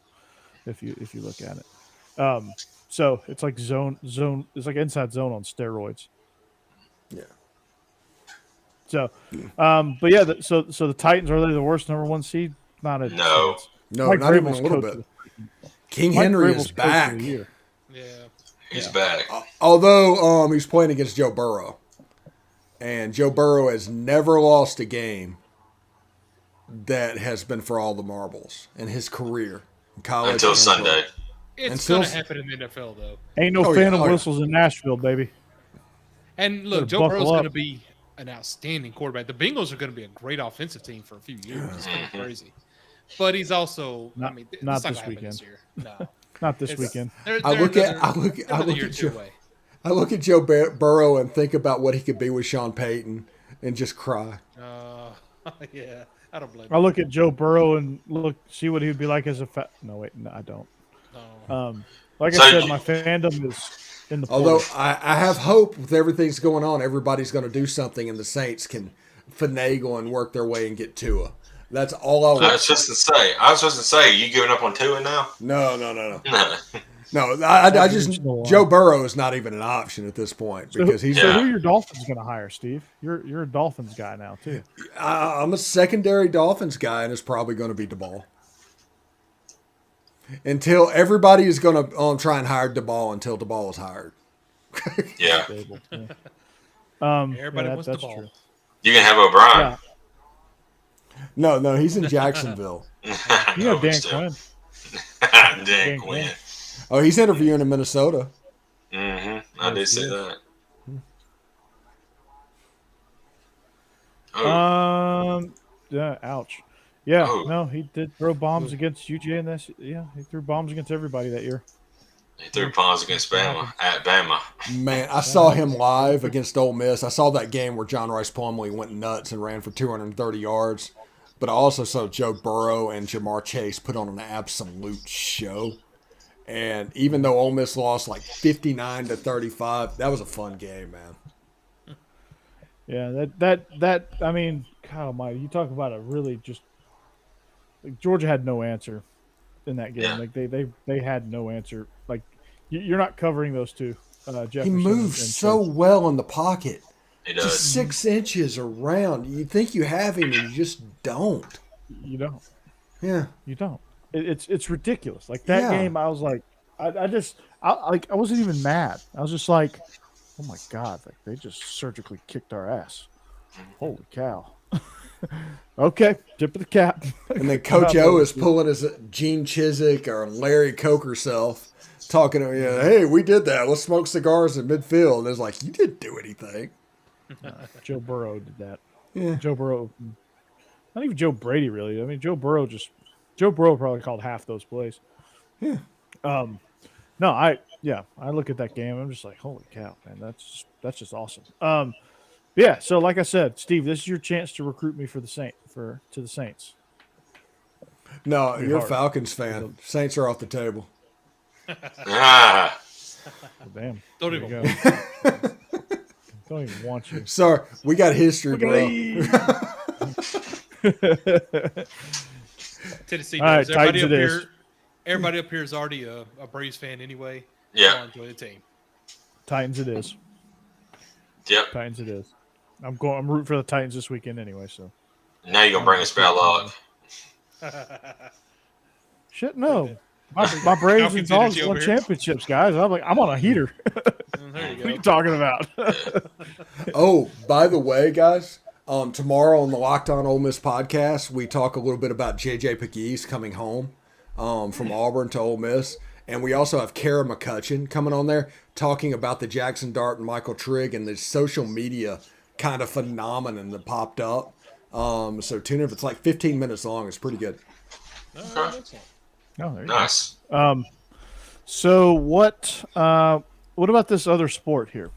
S1: if you look at it. So it's like zone. It's like inside zone on steroids.
S3: Yeah.
S1: So, but yeah. So the Titans, are they the worst number 1 seed? Not a
S2: No.
S1: chance.
S3: No,
S1: Mike
S3: not even a
S1: Vrabel's
S3: little
S1: coach
S3: bit.
S1: of
S3: King
S1: Mike
S3: Henry
S1: Vrabel's
S3: is
S1: coach of
S3: back.
S1: the year.
S4: Yeah.
S2: He's back.
S3: Although he's playing against Joe Burrow, and Joe Burrow has never lost a game that has been for all the marbles in his career in college
S2: Until
S3: and
S2: Sunday.
S3: pro.
S4: It's going to happen in the NFL, though.
S1: Ain't no phantom whistles in Nashville, baby.
S4: And look,
S1: Better
S4: Joe
S1: buckle
S4: Burrow's
S1: up.
S4: going to be an outstanding quarterback. The Bengals are going to be a great offensive team for a few years. It's going to be crazy. But he's also,
S1: Not
S4: it's
S1: this
S4: gonna happen
S1: weekend.
S4: This year. No.
S1: Not this weekend.
S3: I look at Joe Burrow and think about what he could be with Sean Payton and just cry.
S4: Yeah, I don't blame
S1: I look at Joe Burrow and see what he would be like as a No, wait, no, I don't. Like I said, my fandom is in the.
S3: Although
S1: portal.
S3: I have hope with everything's going on, everybody's going to do something, and the Saints can finagle and work their way and get Tua. That's all I want.
S2: I was just to say, you giving up on Tua now?
S3: No. No, I just Joe Burrow is not even an option at this point because he's.
S1: So who are your Dolphins going to hire, Steve? You're a Dolphins guy now too.
S3: I'm a secondary Dolphins guy, and it's probably going to be DeBall. Until everybody is going to try and hire DeBall until DeBall is hired.
S2: Yeah.
S4: Everybody wants the ball.
S1: True.
S2: You can have O'Brien.
S3: Yeah. No, he's in Jacksonville.
S1: You have Dan Quinn.
S2: Dan Quinn.
S3: Oh, he's interviewing in Minnesota.
S2: Mm-hmm. I did see that.
S1: Yeah. Ouch. Yeah.
S2: Oh.
S1: No, he did throw bombs against UJ and this. Yeah, he threw bombs against everybody that year.
S2: He threw bombs against Bama at Bama.
S3: Man, I saw him live against Ole Miss. I saw that game where John Rice Plumlee went nuts and ran for 230 yards. But I also saw Joe Burrow and Jamar Chase put on an absolute show. And even though Ole Miss lost like 59-35, that was a fun game, man.
S1: Yeah, that I mean, God Almighty, you talk about a really just. Georgia had no answer. in that game.
S2: Yeah.
S1: Like they had no answer. Like you're not covering those two. Jefferson
S3: He moves
S1: and
S3: so
S1: Chase.
S3: well in the pocket.
S2: He does.
S3: Just 6 inches around. You think you have him, and you just don't.
S1: You don't.
S3: Yeah.
S1: You don't. It's ridiculous. Like that
S3: Yeah.
S1: game, I was like, I wasn't even mad. I was just like, oh my god, like they just surgically kicked our ass. Holy cow. Okay, tip of the cap.
S3: And then Coach O is pulling his Gene Chizik or Larry Coker self, talking to you. Hey, we did that. Let's smoke cigars in midfield. And it's like, you didn't do anything.
S1: Joe Burrow did that.
S3: Yeah.
S1: Joe Burrow. Not even Joe Brady, really. I mean, Joe Burrow probably called half those plays.
S3: Yeah.
S1: No, I look at that game. I'm just like, holy cow, man, that's just awesome. Yeah. So, like I said, Steve, this is your chance to recruit me for the Saints.
S3: No,
S1: Pretty
S3: you're a
S1: hard.
S3: Falcons fan. Saints are off the table.
S2: Ah,
S1: Oh, damn.
S4: Don't
S1: There
S4: even.
S1: you go. Don't even want you.
S3: Sorry, we got history,
S1: Look at
S3: bro.
S1: me.
S4: Tennessee
S1: All right,
S4: knows. Everybody
S1: Titans
S4: up
S1: it is.
S4: here. Everybody up here is already a Braves fan anyway.
S2: Yeah.
S4: I'll enjoy the team.
S1: Titans it is.
S2: yep.
S1: Titans it is. I'm rooting for the Titans this weekend anyway. So
S2: Now you're gonna bring us bad luck.
S1: shit, no. My Braves and
S4: Falcons
S1: Dogs
S4: energy
S1: won
S4: over here.
S1: championships, guys. I'm on a heater.
S4: There you
S1: What are you
S4: go.
S1: talking about?
S3: Oh, by the way, guys, tomorrow on the Locked On Ole Miss podcast, we talk a little bit about J.J. Pegues coming home from Auburn to Ole Miss. And we also have Kara McCutcheon coming on there talking about the Jaxson Dart and Michael Trigg and the social media kind of phenomenon that popped up. So tune in. If it's like 15 minutes long, it's pretty good.
S1: Oh, there you
S2: Nice.
S1: go. So what about this other sport here?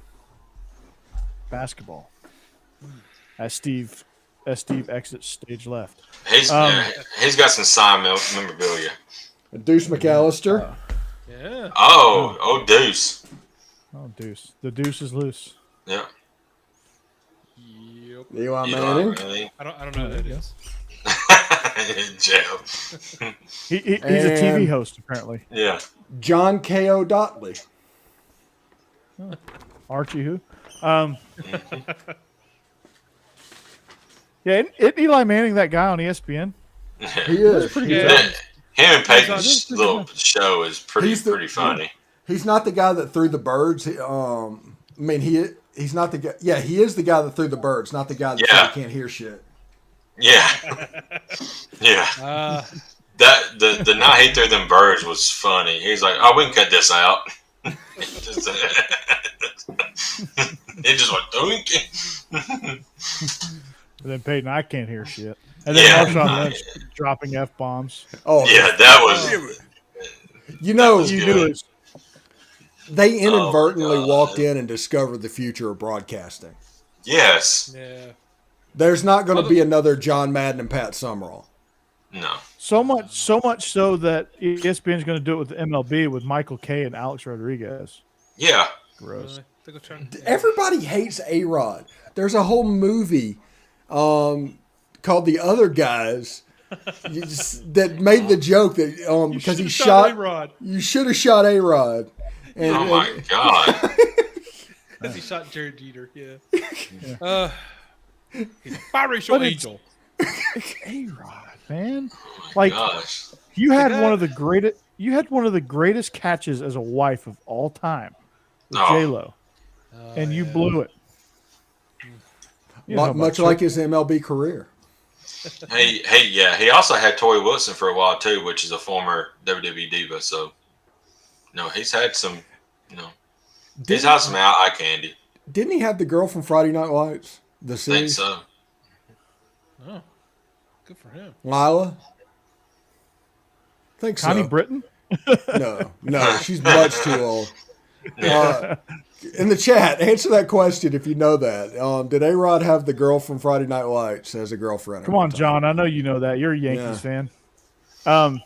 S1: Basketball. As Steve exits stage left.
S2: He's got some signed memorabilia.
S3: Deuce McAllister.
S4: Yeah.
S2: Oh, Deuce.
S1: Oh, Deuce. The Deuce is loose.
S2: Yeah.
S4: Yep.
S3: Eli
S2: You
S3: Manning.
S2: know, really?
S4: I don't know who that is.
S2: Jeb.
S1: He's a TV
S3: And-
S1: host apparently.
S2: Yeah.
S3: John K.O. Dotley.
S1: Archie who? Yeah, isn't Eli Manning that guy on ESPN?
S3: He is.
S1: Pretty
S4: Yeah.
S1: good.
S2: Him and
S1: That's
S2: Peyton's
S1: pretty
S2: little
S1: good.
S2: show is pretty funny.
S3: He's not the guy that threw the birds. He's not the guy. Yeah, he is the guy that threw the birds, not the guy that said
S2: Yeah.
S3: he can't hear shit.
S2: Yeah. Yeah. That the night he threw them birds was funny. He's like, "Oh, we can cut this out." He just went doink.
S1: And then Peyton, I can't hear shit. And then
S2: Yeah.
S1: Marshawn Lynch dropping F bombs.
S3: Oh,
S2: Yeah, that was.
S3: You know,
S2: was
S1: You
S2: good.
S1: knew it.
S3: they inadvertently
S2: God.
S3: walked in and discovered the future of broadcasting.
S2: Yes.
S4: Yeah.
S3: There's not going to be another John Madden and Pat Summerall.
S2: No.
S1: So much so that ESPN is going to do it with the MLB with Michael Kay and Alex Rodriguez.
S2: Yeah.
S1: Gross.
S4: Think of trying-
S3: Everybody hates A-Rod. There's a whole movie called The Other Guys that made the joke that because he
S4: should've
S3: shot
S4: A-Rod.
S3: you should have shot A-Rod. And,
S2: Oh my God.
S4: He shot Jared Jeter. Yeah. He's a biracial
S1: But it's-
S4: angel.
S1: A-Rod, man. Like
S2: Gosh.
S1: you had
S4: that-
S1: one of the greatest catches as a wife of all time with
S2: Oh.
S1: J-Lo. And you blew it. You know about
S3: much
S1: Chuck-
S3: like his MLB career.
S2: Hey, yeah. He also had Tori Wilson for a while too, which is a former WWE diva. So, he's had some, he's had some eye candy.
S3: Didn't he have the girl from Friday Night Lights? The
S2: I think
S3: series?
S2: so.
S4: Oh, good for him.
S3: Lila? I think
S1: Connie
S3: so.
S1: Britton?
S3: No, she's much too old. In the chat, answer that question if you know that. Did A-Rod have the girl from Friday Night Lights as a girlfriend?
S1: Come on, John. I know you know that. You're a Yankees fan. No,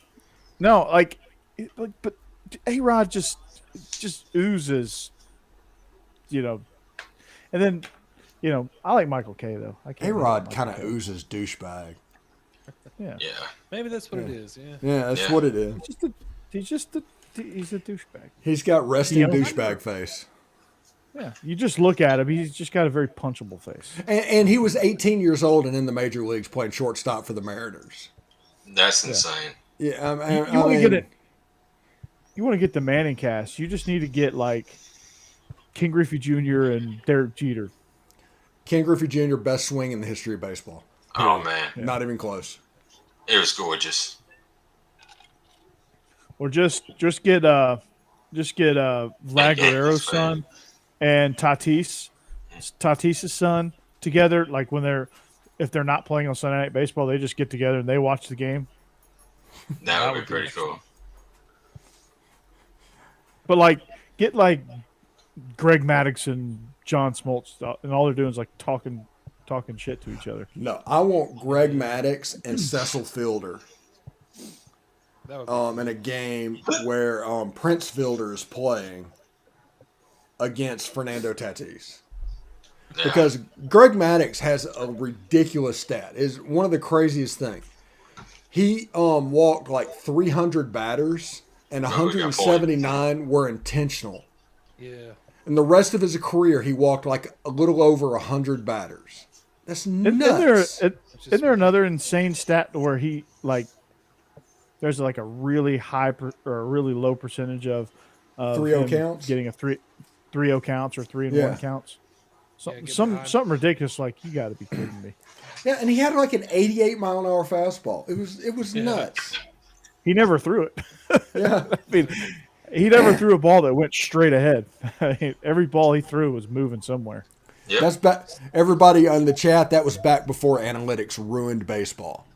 S1: but A-Rod just oozes, and then, I like Michael Kay though. I can't
S3: A-Rod
S1: like
S3: kind of
S1: Michael Kay.
S3: oozes douchebag.
S1: Yeah.
S4: Maybe that's what it is. Yeah.
S3: Yeah, that's what it is.
S1: He's a douchebag.
S3: He's got resting douchebag face.
S1: Yeah, you just look at him. He's just got a very punchable face.
S3: And he was 18 years old and in the major leagues playing shortstop for the Mariners.
S2: That's insane.
S3: Yeah,
S1: you want to get it. You want to get the Manning cast. You just need to get like King Griffey Jr. and Derek Jeter.
S3: Ken Griffey Jr. best swing in the history of baseball.
S2: Oh man,
S3: Not even close.
S2: It was gorgeous.
S1: Or just get Vlad Guerrero's son and Tatis's son together. Like if they're not playing on Sunday Night Baseball, they just get together and they watch the game.
S2: That would be pretty cool.
S1: But like get like Greg Maddux and John Smoltz, and all they're doing is like talking shit to each other.
S3: No, I want Greg Maddux and Cecil Fielder in a game where Prince Fielder is playing against Fernando Tatis.
S2: Yeah.
S3: Because Greg Maddux has a ridiculous stat. Is one of the craziest things. He walked like 300 batters and 179 were intentional.
S4: Yeah.
S3: And the rest of his career, he walked like a little over 100 batters. That's nuts.
S1: Isn't there another insane stat where he like there's like a really high or a really low percentage of
S3: 3-0 counts,
S1: getting a 3-0 counts or 3-1 counts. Something ridiculous. Like, you got to be kidding me.
S3: Yeah, and he had like an 88 mile an hour fastball. It was nuts.
S1: He never threw it.
S3: Yeah,
S1: I mean, he never threw a ball that went straight ahead. Every ball he threw was moving somewhere.
S2: Yep.
S3: That's back. Everybody on the chat, that was back before analytics ruined baseball.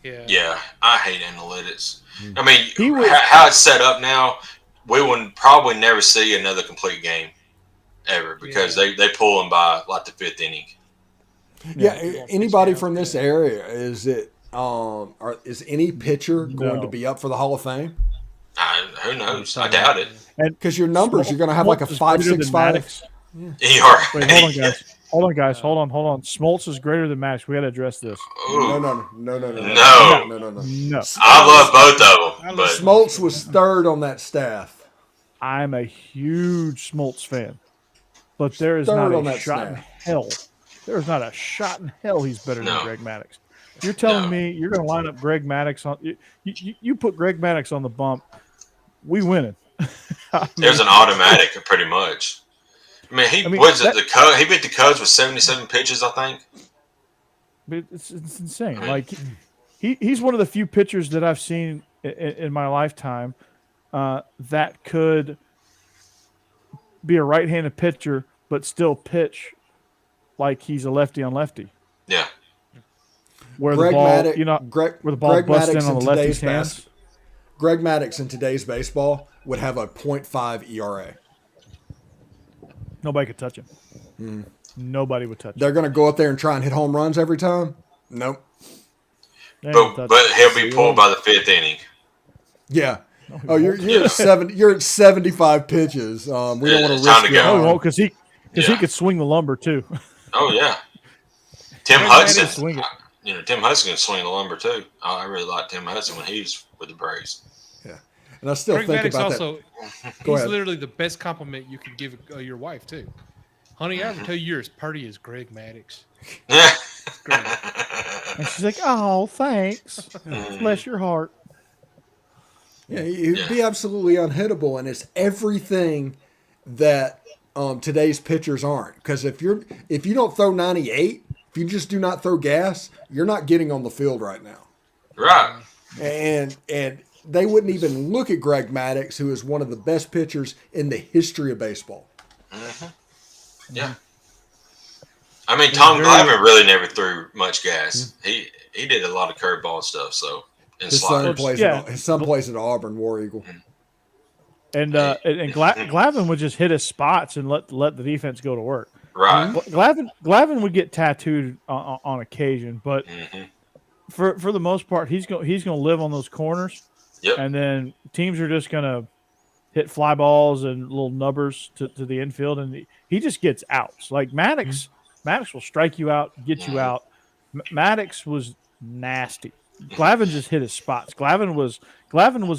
S2: Yeah, I hate analytics. I mean, how it's set up now, we will probably never see another complete game ever because they pull them by like the fifth inning.
S3: Yeah, anybody from this area, is any pitcher going to be up for the Hall of Fame?
S2: Who knows? I doubt it.
S3: Because your numbers, you're going to have like a 5.65.
S1: Wait, hold on, guys. Hold on. Smoltz is greater than Maddox. We got to address this.
S3: No.
S2: I love both of them, but
S3: Smoltz was third on that staff.
S1: I'm a huge Smoltz fan, but there is not a shot in hell. There is not a shot in hell he's better than Greg Maddux. You're telling me you're going to line up Greg Maddux on you put Greg Maddux on the bump, we winning.
S2: There's an automatic, pretty much. I mean, he beat the Cubs with 77 pitches, I think.
S1: But it's insane. Like he's one of the few pitchers that I've seen in my lifetime that could be a right-handed pitcher but still pitch like he's a lefty on lefty.
S2: Yeah.
S1: Where the ball busts in on the lefty's hands.
S3: Greg Maddux in today's baseball would have a .5 ERA.
S1: Nobody could touch him. Nobody would touch him.
S3: They're going to go up there and try and hit home runs every time? Nope.
S2: But he'll be pulled by the fifth inning.
S3: Yeah. Oh, you're at 75 pitches. We don't want to risk it.
S1: No, he won't, because he could swing the lumber too.
S2: Oh yeah. Tim Hudson. Tim Hudson can swing the lumber too. I really like Tim Hudson when he's with the Braves.
S3: Yeah, and I still
S4: Greg
S3: think
S4: Maddux
S3: about
S4: also,
S3: that.
S4: He's literally the best compliment you could give your wife too. Honey, I ever tell you you're as pretty as Greg Maddux.
S1: And she's like, "Oh, thanks. Bless your heart."
S3: Yeah, he'd be absolutely unhittable, and it's everything that today's pitchers aren't. Because if you don't throw 98, if you just do not throw gas, you're not getting on the field right now.
S2: Right.
S3: And they wouldn't even look at Greg Maddux, who is one of the best pitchers in the history of baseball.
S2: Mm-hmm. Yeah. I mean, Tom Glavine really never threw much gas. Mm-hmm. He did a lot of curveball stuff. So
S3: his son plays at Auburn, War Eagle.
S1: And Glavine would just hit his spots and let the defense go to work.
S2: Right.
S1: Glavine would get tattooed on occasion, but for the most part, he's going to live on those corners.
S2: Yep.
S1: And then teams are just going to hit fly balls and little nubbers to the infield, and he just gets outs. Like Maddux will strike you out, get you out. Maddux was nasty. Glavin just hit his spots. Glavin was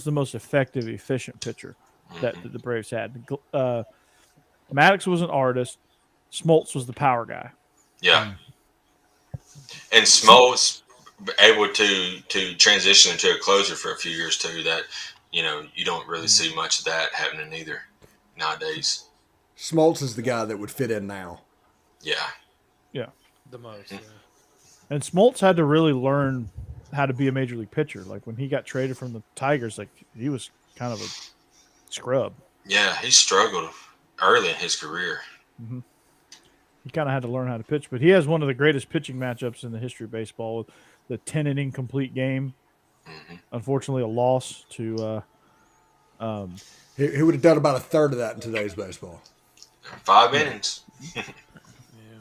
S1: the most effective, efficient pitcher that the Braves had. Maddox was an artist. Smoltz was the power guy.
S2: Yeah. And Smoltz able to transition into a closer for a few years too. That you don't really see much of that happening either nowadays.
S3: Smoltz is the guy that would fit in now.
S2: Yeah.
S1: Yeah.
S4: The most. Yeah.
S1: And Smoltz had to really learn how to be a major league pitcher. Like when he got traded from the Tigers, like he was kind of a scrub.
S2: Yeah, he struggled early in his career.
S1: Mm-hmm. He kind of had to learn how to pitch, but he has one of the greatest pitching matchups in the history of baseball with the 10-inning complete game.
S2: Mm-hmm.
S1: Unfortunately, a loss to.
S3: He would have done about a third of that in today's baseball.
S2: 5 innings.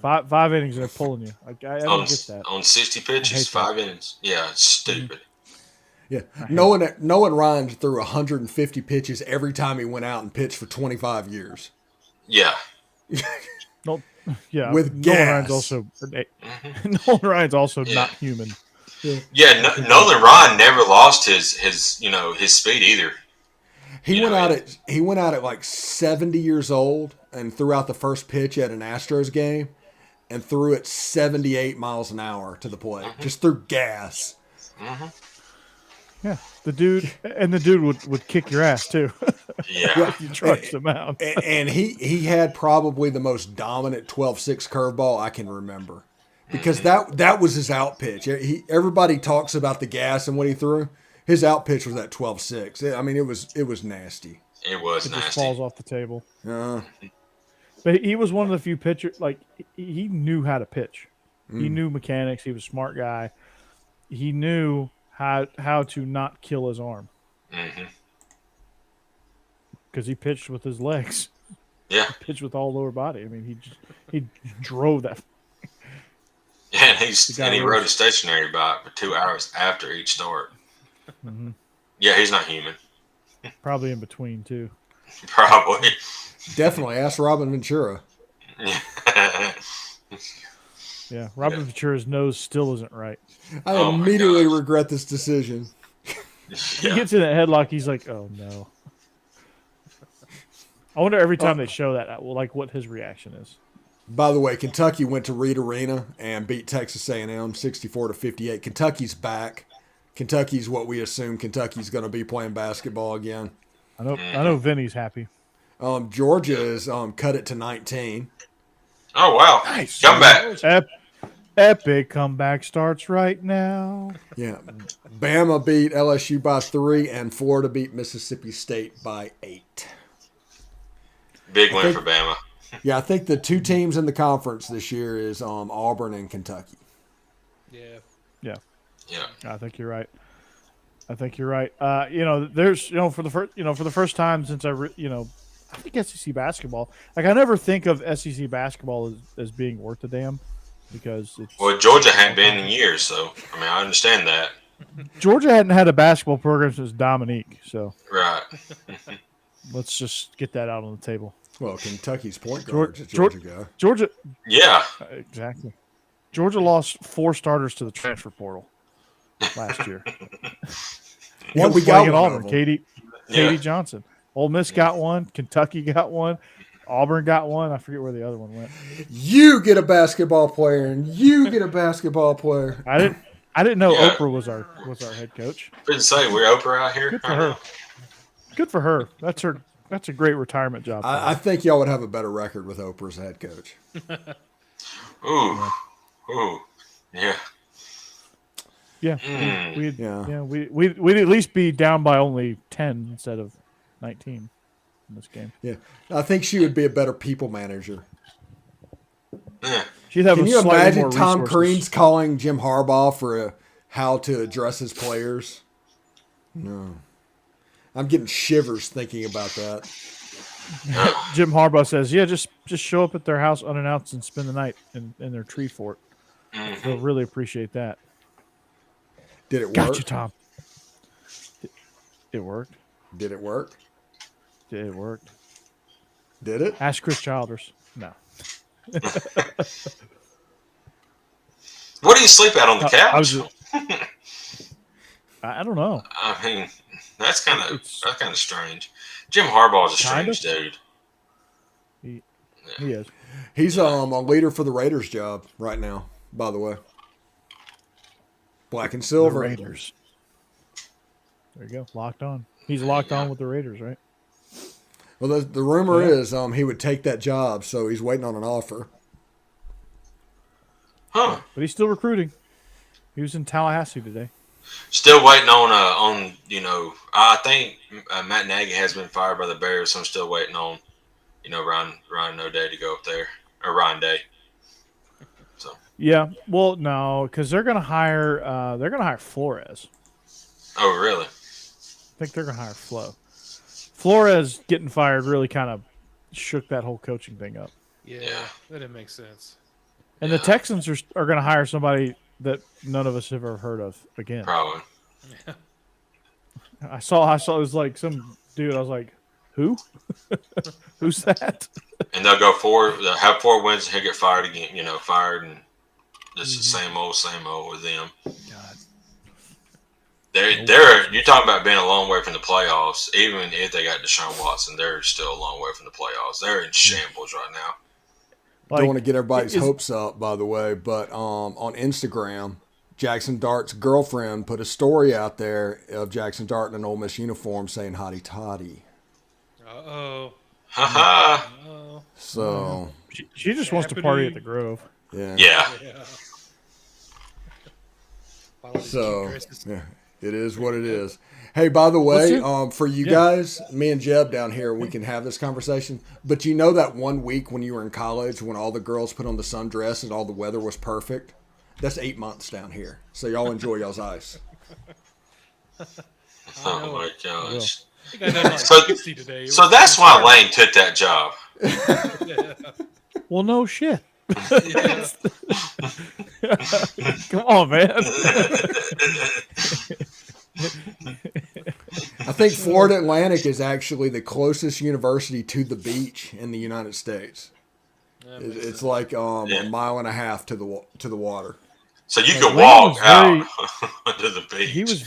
S1: Five innings, they're pulling you. I don't get that.
S2: On 60 pitches, 5 innings. Yeah, it's stupid.
S3: Yeah, Nolan Ryan threw 150 pitches every time he went out and pitched for 25 years.
S2: Yeah.
S1: No, yeah,
S3: with gas.
S1: Nolan Ryan's also not human.
S2: Yeah, Nolan Ryan never lost his speed either.
S3: He went out at like 70 years old and threw out the first pitch at an Astros game and threw it 78 miles an hour to the plate. Just threw gas.
S2: Mm-hmm.
S1: Yeah, the dude would kick your ass too.
S2: Yeah,
S1: you trudged him out.
S3: And he had probably the most dominant 12-6 curveball I can remember, because that was his out pitch. Everybody talks about the gas and what he threw. His out pitch was that 12-6. I mean, it was nasty.
S2: It was nasty.
S1: Just falls off the table. But he was one of the few pitchers. Like he knew how to pitch. He knew mechanics. He was a smart guy. He knew how to not kill his arm. Because he pitched with his legs.
S2: Yeah.
S1: He pitched with all lower body. I mean, he drove that.
S2: Yeah, and he rode a stationary bike for 2 hours after each start.
S1: Mm-hmm.
S2: Yeah, he's not human.
S1: Probably in between too.
S2: Probably.
S3: Definitely. Ask Robin Ventura.
S1: Yeah, Robin Ventura's nose still isn't right.
S3: I immediately regret this decision.
S1: He gets in that headlock. He's like, "Oh no." I wonder every time they show that, what his reaction is.
S3: By the way, Kentucky went to Reed Arena and beat Texas A&M 64-58. Kentucky's back. Kentucky's what we assume Kentucky's going to be playing basketball again.
S1: I know Vinny's happy.
S3: Georgia is cut it to 19.
S2: Oh, wow.
S1: Nice.
S2: Comeback.
S1: Epic comeback starts right now.
S3: Yeah. Bama beat LSU by 3, and Florida beat Mississippi State by 8.
S2: Big win for Bama.
S3: Yeah, I think the two teams in the conference this year is Auburn and Kentucky.
S4: Yeah.
S1: I think you're right. There's for the first time since I think SEC basketball. Like I never think of SEC basketball as being worth a damn because
S2: Georgia hadn't been in years, so I mean I understand that.
S1: Georgia hadn't had a basketball program since Dominique, so
S2: right.
S1: Let's just get that out on the table.
S3: Well, Kentucky's point guard is Georgia guy.
S1: Georgia.
S2: Yeah.
S1: Exactly. Georgia lost 4 starters to the transfer portal last year. One was playing at Auburn, Katie Johnson. Ole Miss got one. Kentucky got one. Auburn got one. I forget where the other one went.
S3: You get a basketball player, and you get a basketball player.
S1: I didn't know Oprah was our head coach.
S2: Didn't say we're Oprah out here.
S1: Good for her. Good for her. That's a great retirement job.
S3: I think y'all would have a better record with Oprah as head coach.
S2: Ooh, yeah.
S1: Yeah, we'd at least be down by only 10 instead of 19 in this game.
S3: Yeah, I think she would be a better people manager.
S2: Yeah.
S1: She'd have.
S3: Can you imagine Tom
S1: resources.
S3: Crean's calling Jim Harbaugh for how to address his players? No, I'm getting shivers thinking about that.
S1: Jim Harbaugh says, "Yeah, just show up at their house unannounced and spend the night in their tree fort. They'll really appreciate that."
S3: Did it work?
S1: Got you, Tom. It worked.
S3: Did it work?
S1: It worked.
S3: Did it?
S1: Ask Chris Childers. No.
S2: What do you sleep at on the couch?
S1: I don't know.
S2: I mean, that's kind of strange. Jim Harbaugh's a strange dude.
S1: He is.
S3: He's a leader for the Raiders job right now, by the way. Black and silver.
S1: The Raiders. There you go. Locked on. He's locked on with the Raiders, right?
S3: Well, the rumor is he would take that job, so he's waiting on an offer.
S2: Huh.
S1: But he's still recruiting. He was in Tallahassee today.
S2: Still waiting on I think Matt Nagy has been fired by the Bears, so I'm still waiting on, Ryan O'Day to go up there, or Ryan Day. So.
S1: Yeah. Well, no, because they're gonna hire Flores.
S2: Oh, really?
S1: I think they're gonna hire Flo. Flores getting fired really kind of shook that whole coaching thing up.
S4: Yeah. That didn't make sense.
S1: And the Texans are going to hire somebody that none of us have ever heard of again.
S2: Probably.
S4: Yeah.
S1: I saw it was like some dude. I was like, who? Who's that?
S2: And they'll go they'll have 4 wins and he'll get fired again. Fired, and this is the same old with them.
S1: God.
S2: You're talking about being a long way from the playoffs. Even if they got Deshaun Watson, they're still a long way from the playoffs. They're in shambles right now.
S3: Don't want to get everybody's hopes up, by the way, but on Instagram, Jaxson Dart's girlfriend put a story out there of Jaxson Dart in an Ole Miss uniform saying "hotty toddy."
S4: Uh-oh.
S2: Ha
S4: Uh-oh.
S3: So
S1: she just wants to party at the Grove.
S2: Yeah.
S3: So it is what it is. Hey, by the way, for you guys, me and Jeb down here, we can have this conversation. But you know that 1 week when you were in college when all the girls put on the sundress and all the weather was perfect? That's 8 months down here. So y'all enjoy y'all's ice.
S2: Oh, my gosh.
S4: I think I done like 60 today.
S2: So that's why Lane took that job.
S1: Well, no shit. Come on, man.
S3: I think Florida Atlantic is actually the closest university to the beach in the United States. It's like a mile and a half to the water.
S2: So you could walk out to the beach.
S1: He was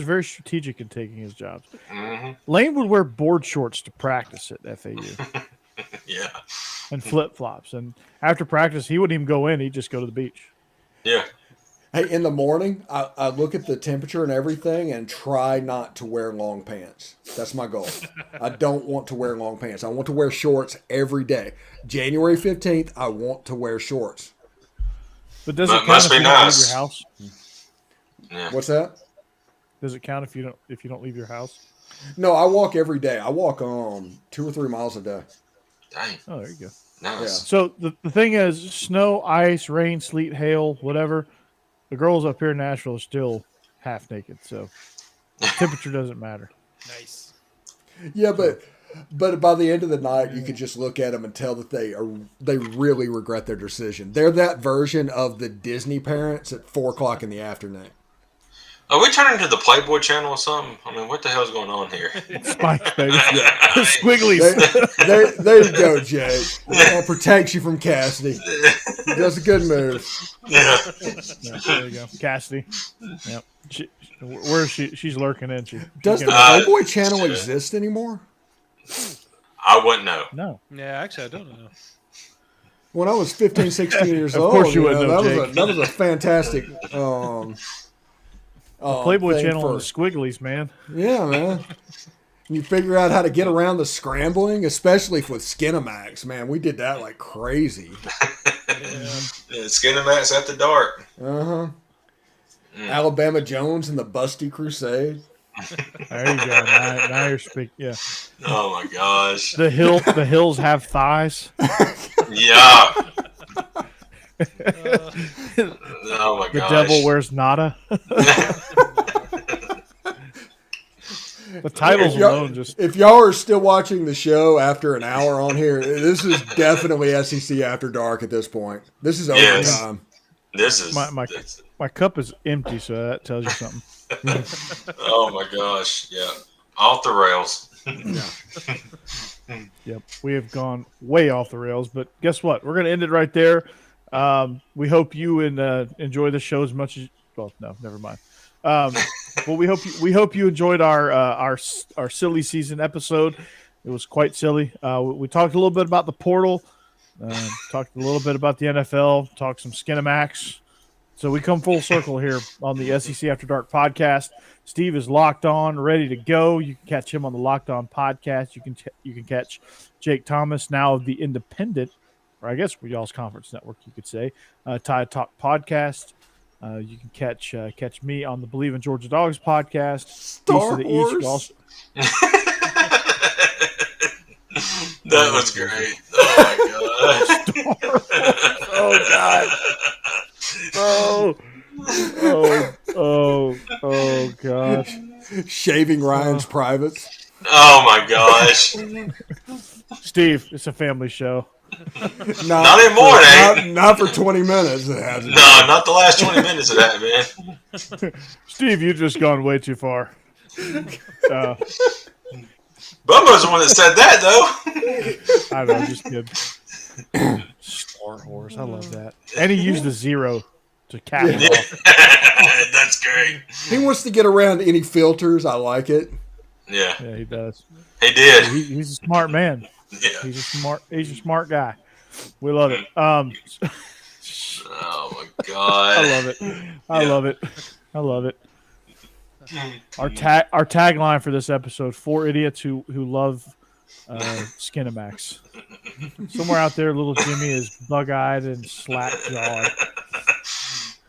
S1: very strategic in taking his jobs.
S2: Mm-hmm.
S1: Lane would wear board shorts to practice at FAU.
S2: Yeah.
S1: And flip-flops. And after practice, he wouldn't even go in. He'd just go to the beach.
S2: Yeah.
S3: Hey, in the morning, I look at the temperature and everything and try not to wear long pants. That's my goal. I don't want to wear long pants. I want to wear shorts every day. January 15th, I want to wear shorts.
S1: But does it count if you don't leave your house?
S2: Yeah.
S3: What's that?
S1: Does it count if you don't leave your house?
S3: No, I walk every day. I walk 2 or 3 miles a day.
S2: Dang.
S1: Oh, there you go.
S2: Nice.
S3: Yeah.
S1: So the thing is, snow, ice, rain, sleet, hail, whatever, the girls up here in Nashville are still half naked. So temperature doesn't matter.
S4: Nice.
S3: Yeah, but by the end of the night, you could just look at them and tell that they really regret their decision. They're that version of the Disney parents at 4:00 in the afternoon.
S2: Are we turning to the Playboy channel or something? I mean, what the hell's going on here?
S1: Spikes, baby. Squigglies.
S3: There you go, Jay. That protects you from Cassidy. That's a good move.
S2: Yeah.
S1: There you go. Cassidy. Yep. Where is she? She's lurking, isn't she?
S3: Does the Playboy channel exist anymore?
S2: I wouldn't know.
S1: No.
S4: Yeah, actually, I don't know.
S3: When I was 15, 16 years
S1: Of
S3: old,
S1: course you wouldn't know, Jake.
S3: that was a fantastic
S1: Playboy
S3: thing
S1: channel and the Squigglies, man.
S3: Yeah, man. You figure out how to get around the scrambling, especially with Skinamax, man. We did that like crazy.
S2: Yeah, Skinamax at the dark.
S3: Uh-huh. Alabama Jones and the Busty Crusade.
S1: There you go. Now you're speaking. Yeah.
S2: Oh my gosh.
S1: The hills have thighs.
S2: Yeah. Oh my
S1: The
S2: gosh.
S1: devil wears nada. The titles alone just.
S3: If y'all are still watching the show after an hour on here, this is definitely SEC After Dark at this point. This is overtime.
S2: This is
S1: My cup is empty, so that tells you something.
S2: Oh my gosh. Yeah. Off the rails.
S1: Yep. We have gone way off the rails, but guess what? We're going to end it right there. We hope you enjoy the show as much as – well, no, never mind. Well, we hope you enjoyed our silly season episode. It was quite silly. We talked a little bit about the portal, talked a little bit about the NFL, talked some Skinamax. So we come full circle here on the SEC After Dark podcast. Steve is locked on, ready to go. You can catch him on the Locked On podcast. You can catch Jake Thomas, now of the Independent, or I guess y'all's conference network, you could say, Tide Talk podcast. You can catch me on the Bleav In Georgia Dawgs podcast.
S3: Star Wars.
S2: That was great. Oh my god.
S1: Oh gosh.
S3: Shaving Ryan's privates.
S2: Oh my gosh.
S1: Steve, it's a family show.
S2: Not anymore, eh?
S3: Not for 20 minutes. It hasn't.
S2: No, not the last 20 minutes of that, man.
S1: Steve, you've just gone way too far.
S2: Bubba's the one that said that, though.
S1: I know, just kidding. Star Wars, I love that. And he used a 0 to cap it off.
S2: That's great.
S3: He wants to get around any filters. I like it.
S2: Yeah,
S1: he does.
S2: He did.
S1: He's a smart man.
S2: Yeah.
S1: He's a smart guy. We love it.
S2: Oh my god.
S1: I love it. Our tagline for this episode: 4 idiots who love Skinamax. Somewhere out there, little Jimmy is bug-eyed and slack-jawed.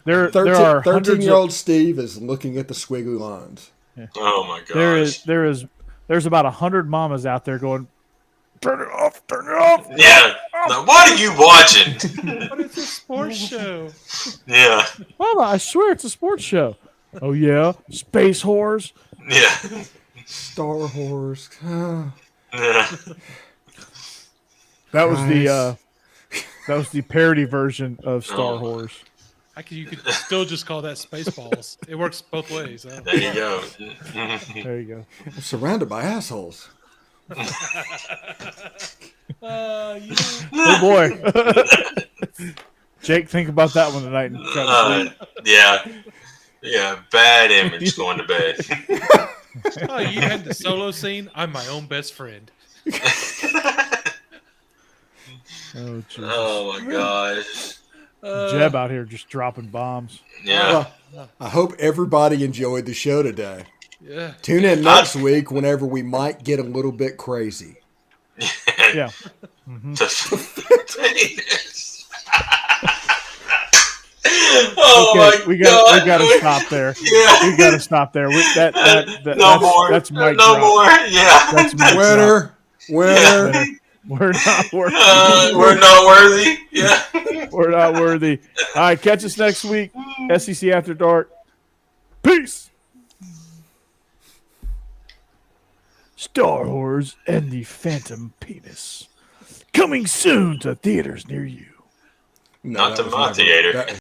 S1: There are
S3: 13-year-old Steve is looking at the squiggly lines.
S2: Yeah. Oh my gosh.
S1: There's about 100 mamas out there going, turn it off.
S2: Yeah. Now, what are you watching?
S4: What is this sports show?
S2: Yeah.
S1: Mama, I swear it's a sports show. Oh yeah, space whores.
S2: Yeah.
S3: Star Wars.
S2: Yeah.
S1: That was the parody version of Star Wars.
S4: You could still just call that Spaceballs. It works both ways. Huh?
S2: There you go.
S1: There you go.
S3: I'm surrounded by assholes.
S1: Oh boy. Jake, think about that one tonight.
S2: Yeah, bad image going to bed.
S4: Oh, you had the solo scene? I'm my own best friend.
S1: Oh, Jesus.
S2: Oh my gosh.
S1: Jeb out here just dropping bombs.
S2: Yeah.
S3: I hope everybody enjoyed the show today.
S4: Yeah.
S3: Tune in next week whenever we might get a little bit crazy.
S1: Yeah.
S2: Oh
S1: okay,
S2: my
S1: we
S2: god.
S1: got to stop there.
S2: Yeah.
S1: We got to stop there.
S2: No more.
S1: That's mic
S2: no
S1: drop.
S2: more. Yeah.
S1: That's mic
S3: Winner.
S1: drop. We're not worthy.
S2: We're not worthy. Yeah.
S1: We're not worthy. All right, catch us next week. SEC After Dark. Peace. Star Wars and the Phantom Penis. Coming soon to theaters near you.
S2: Not to my theater.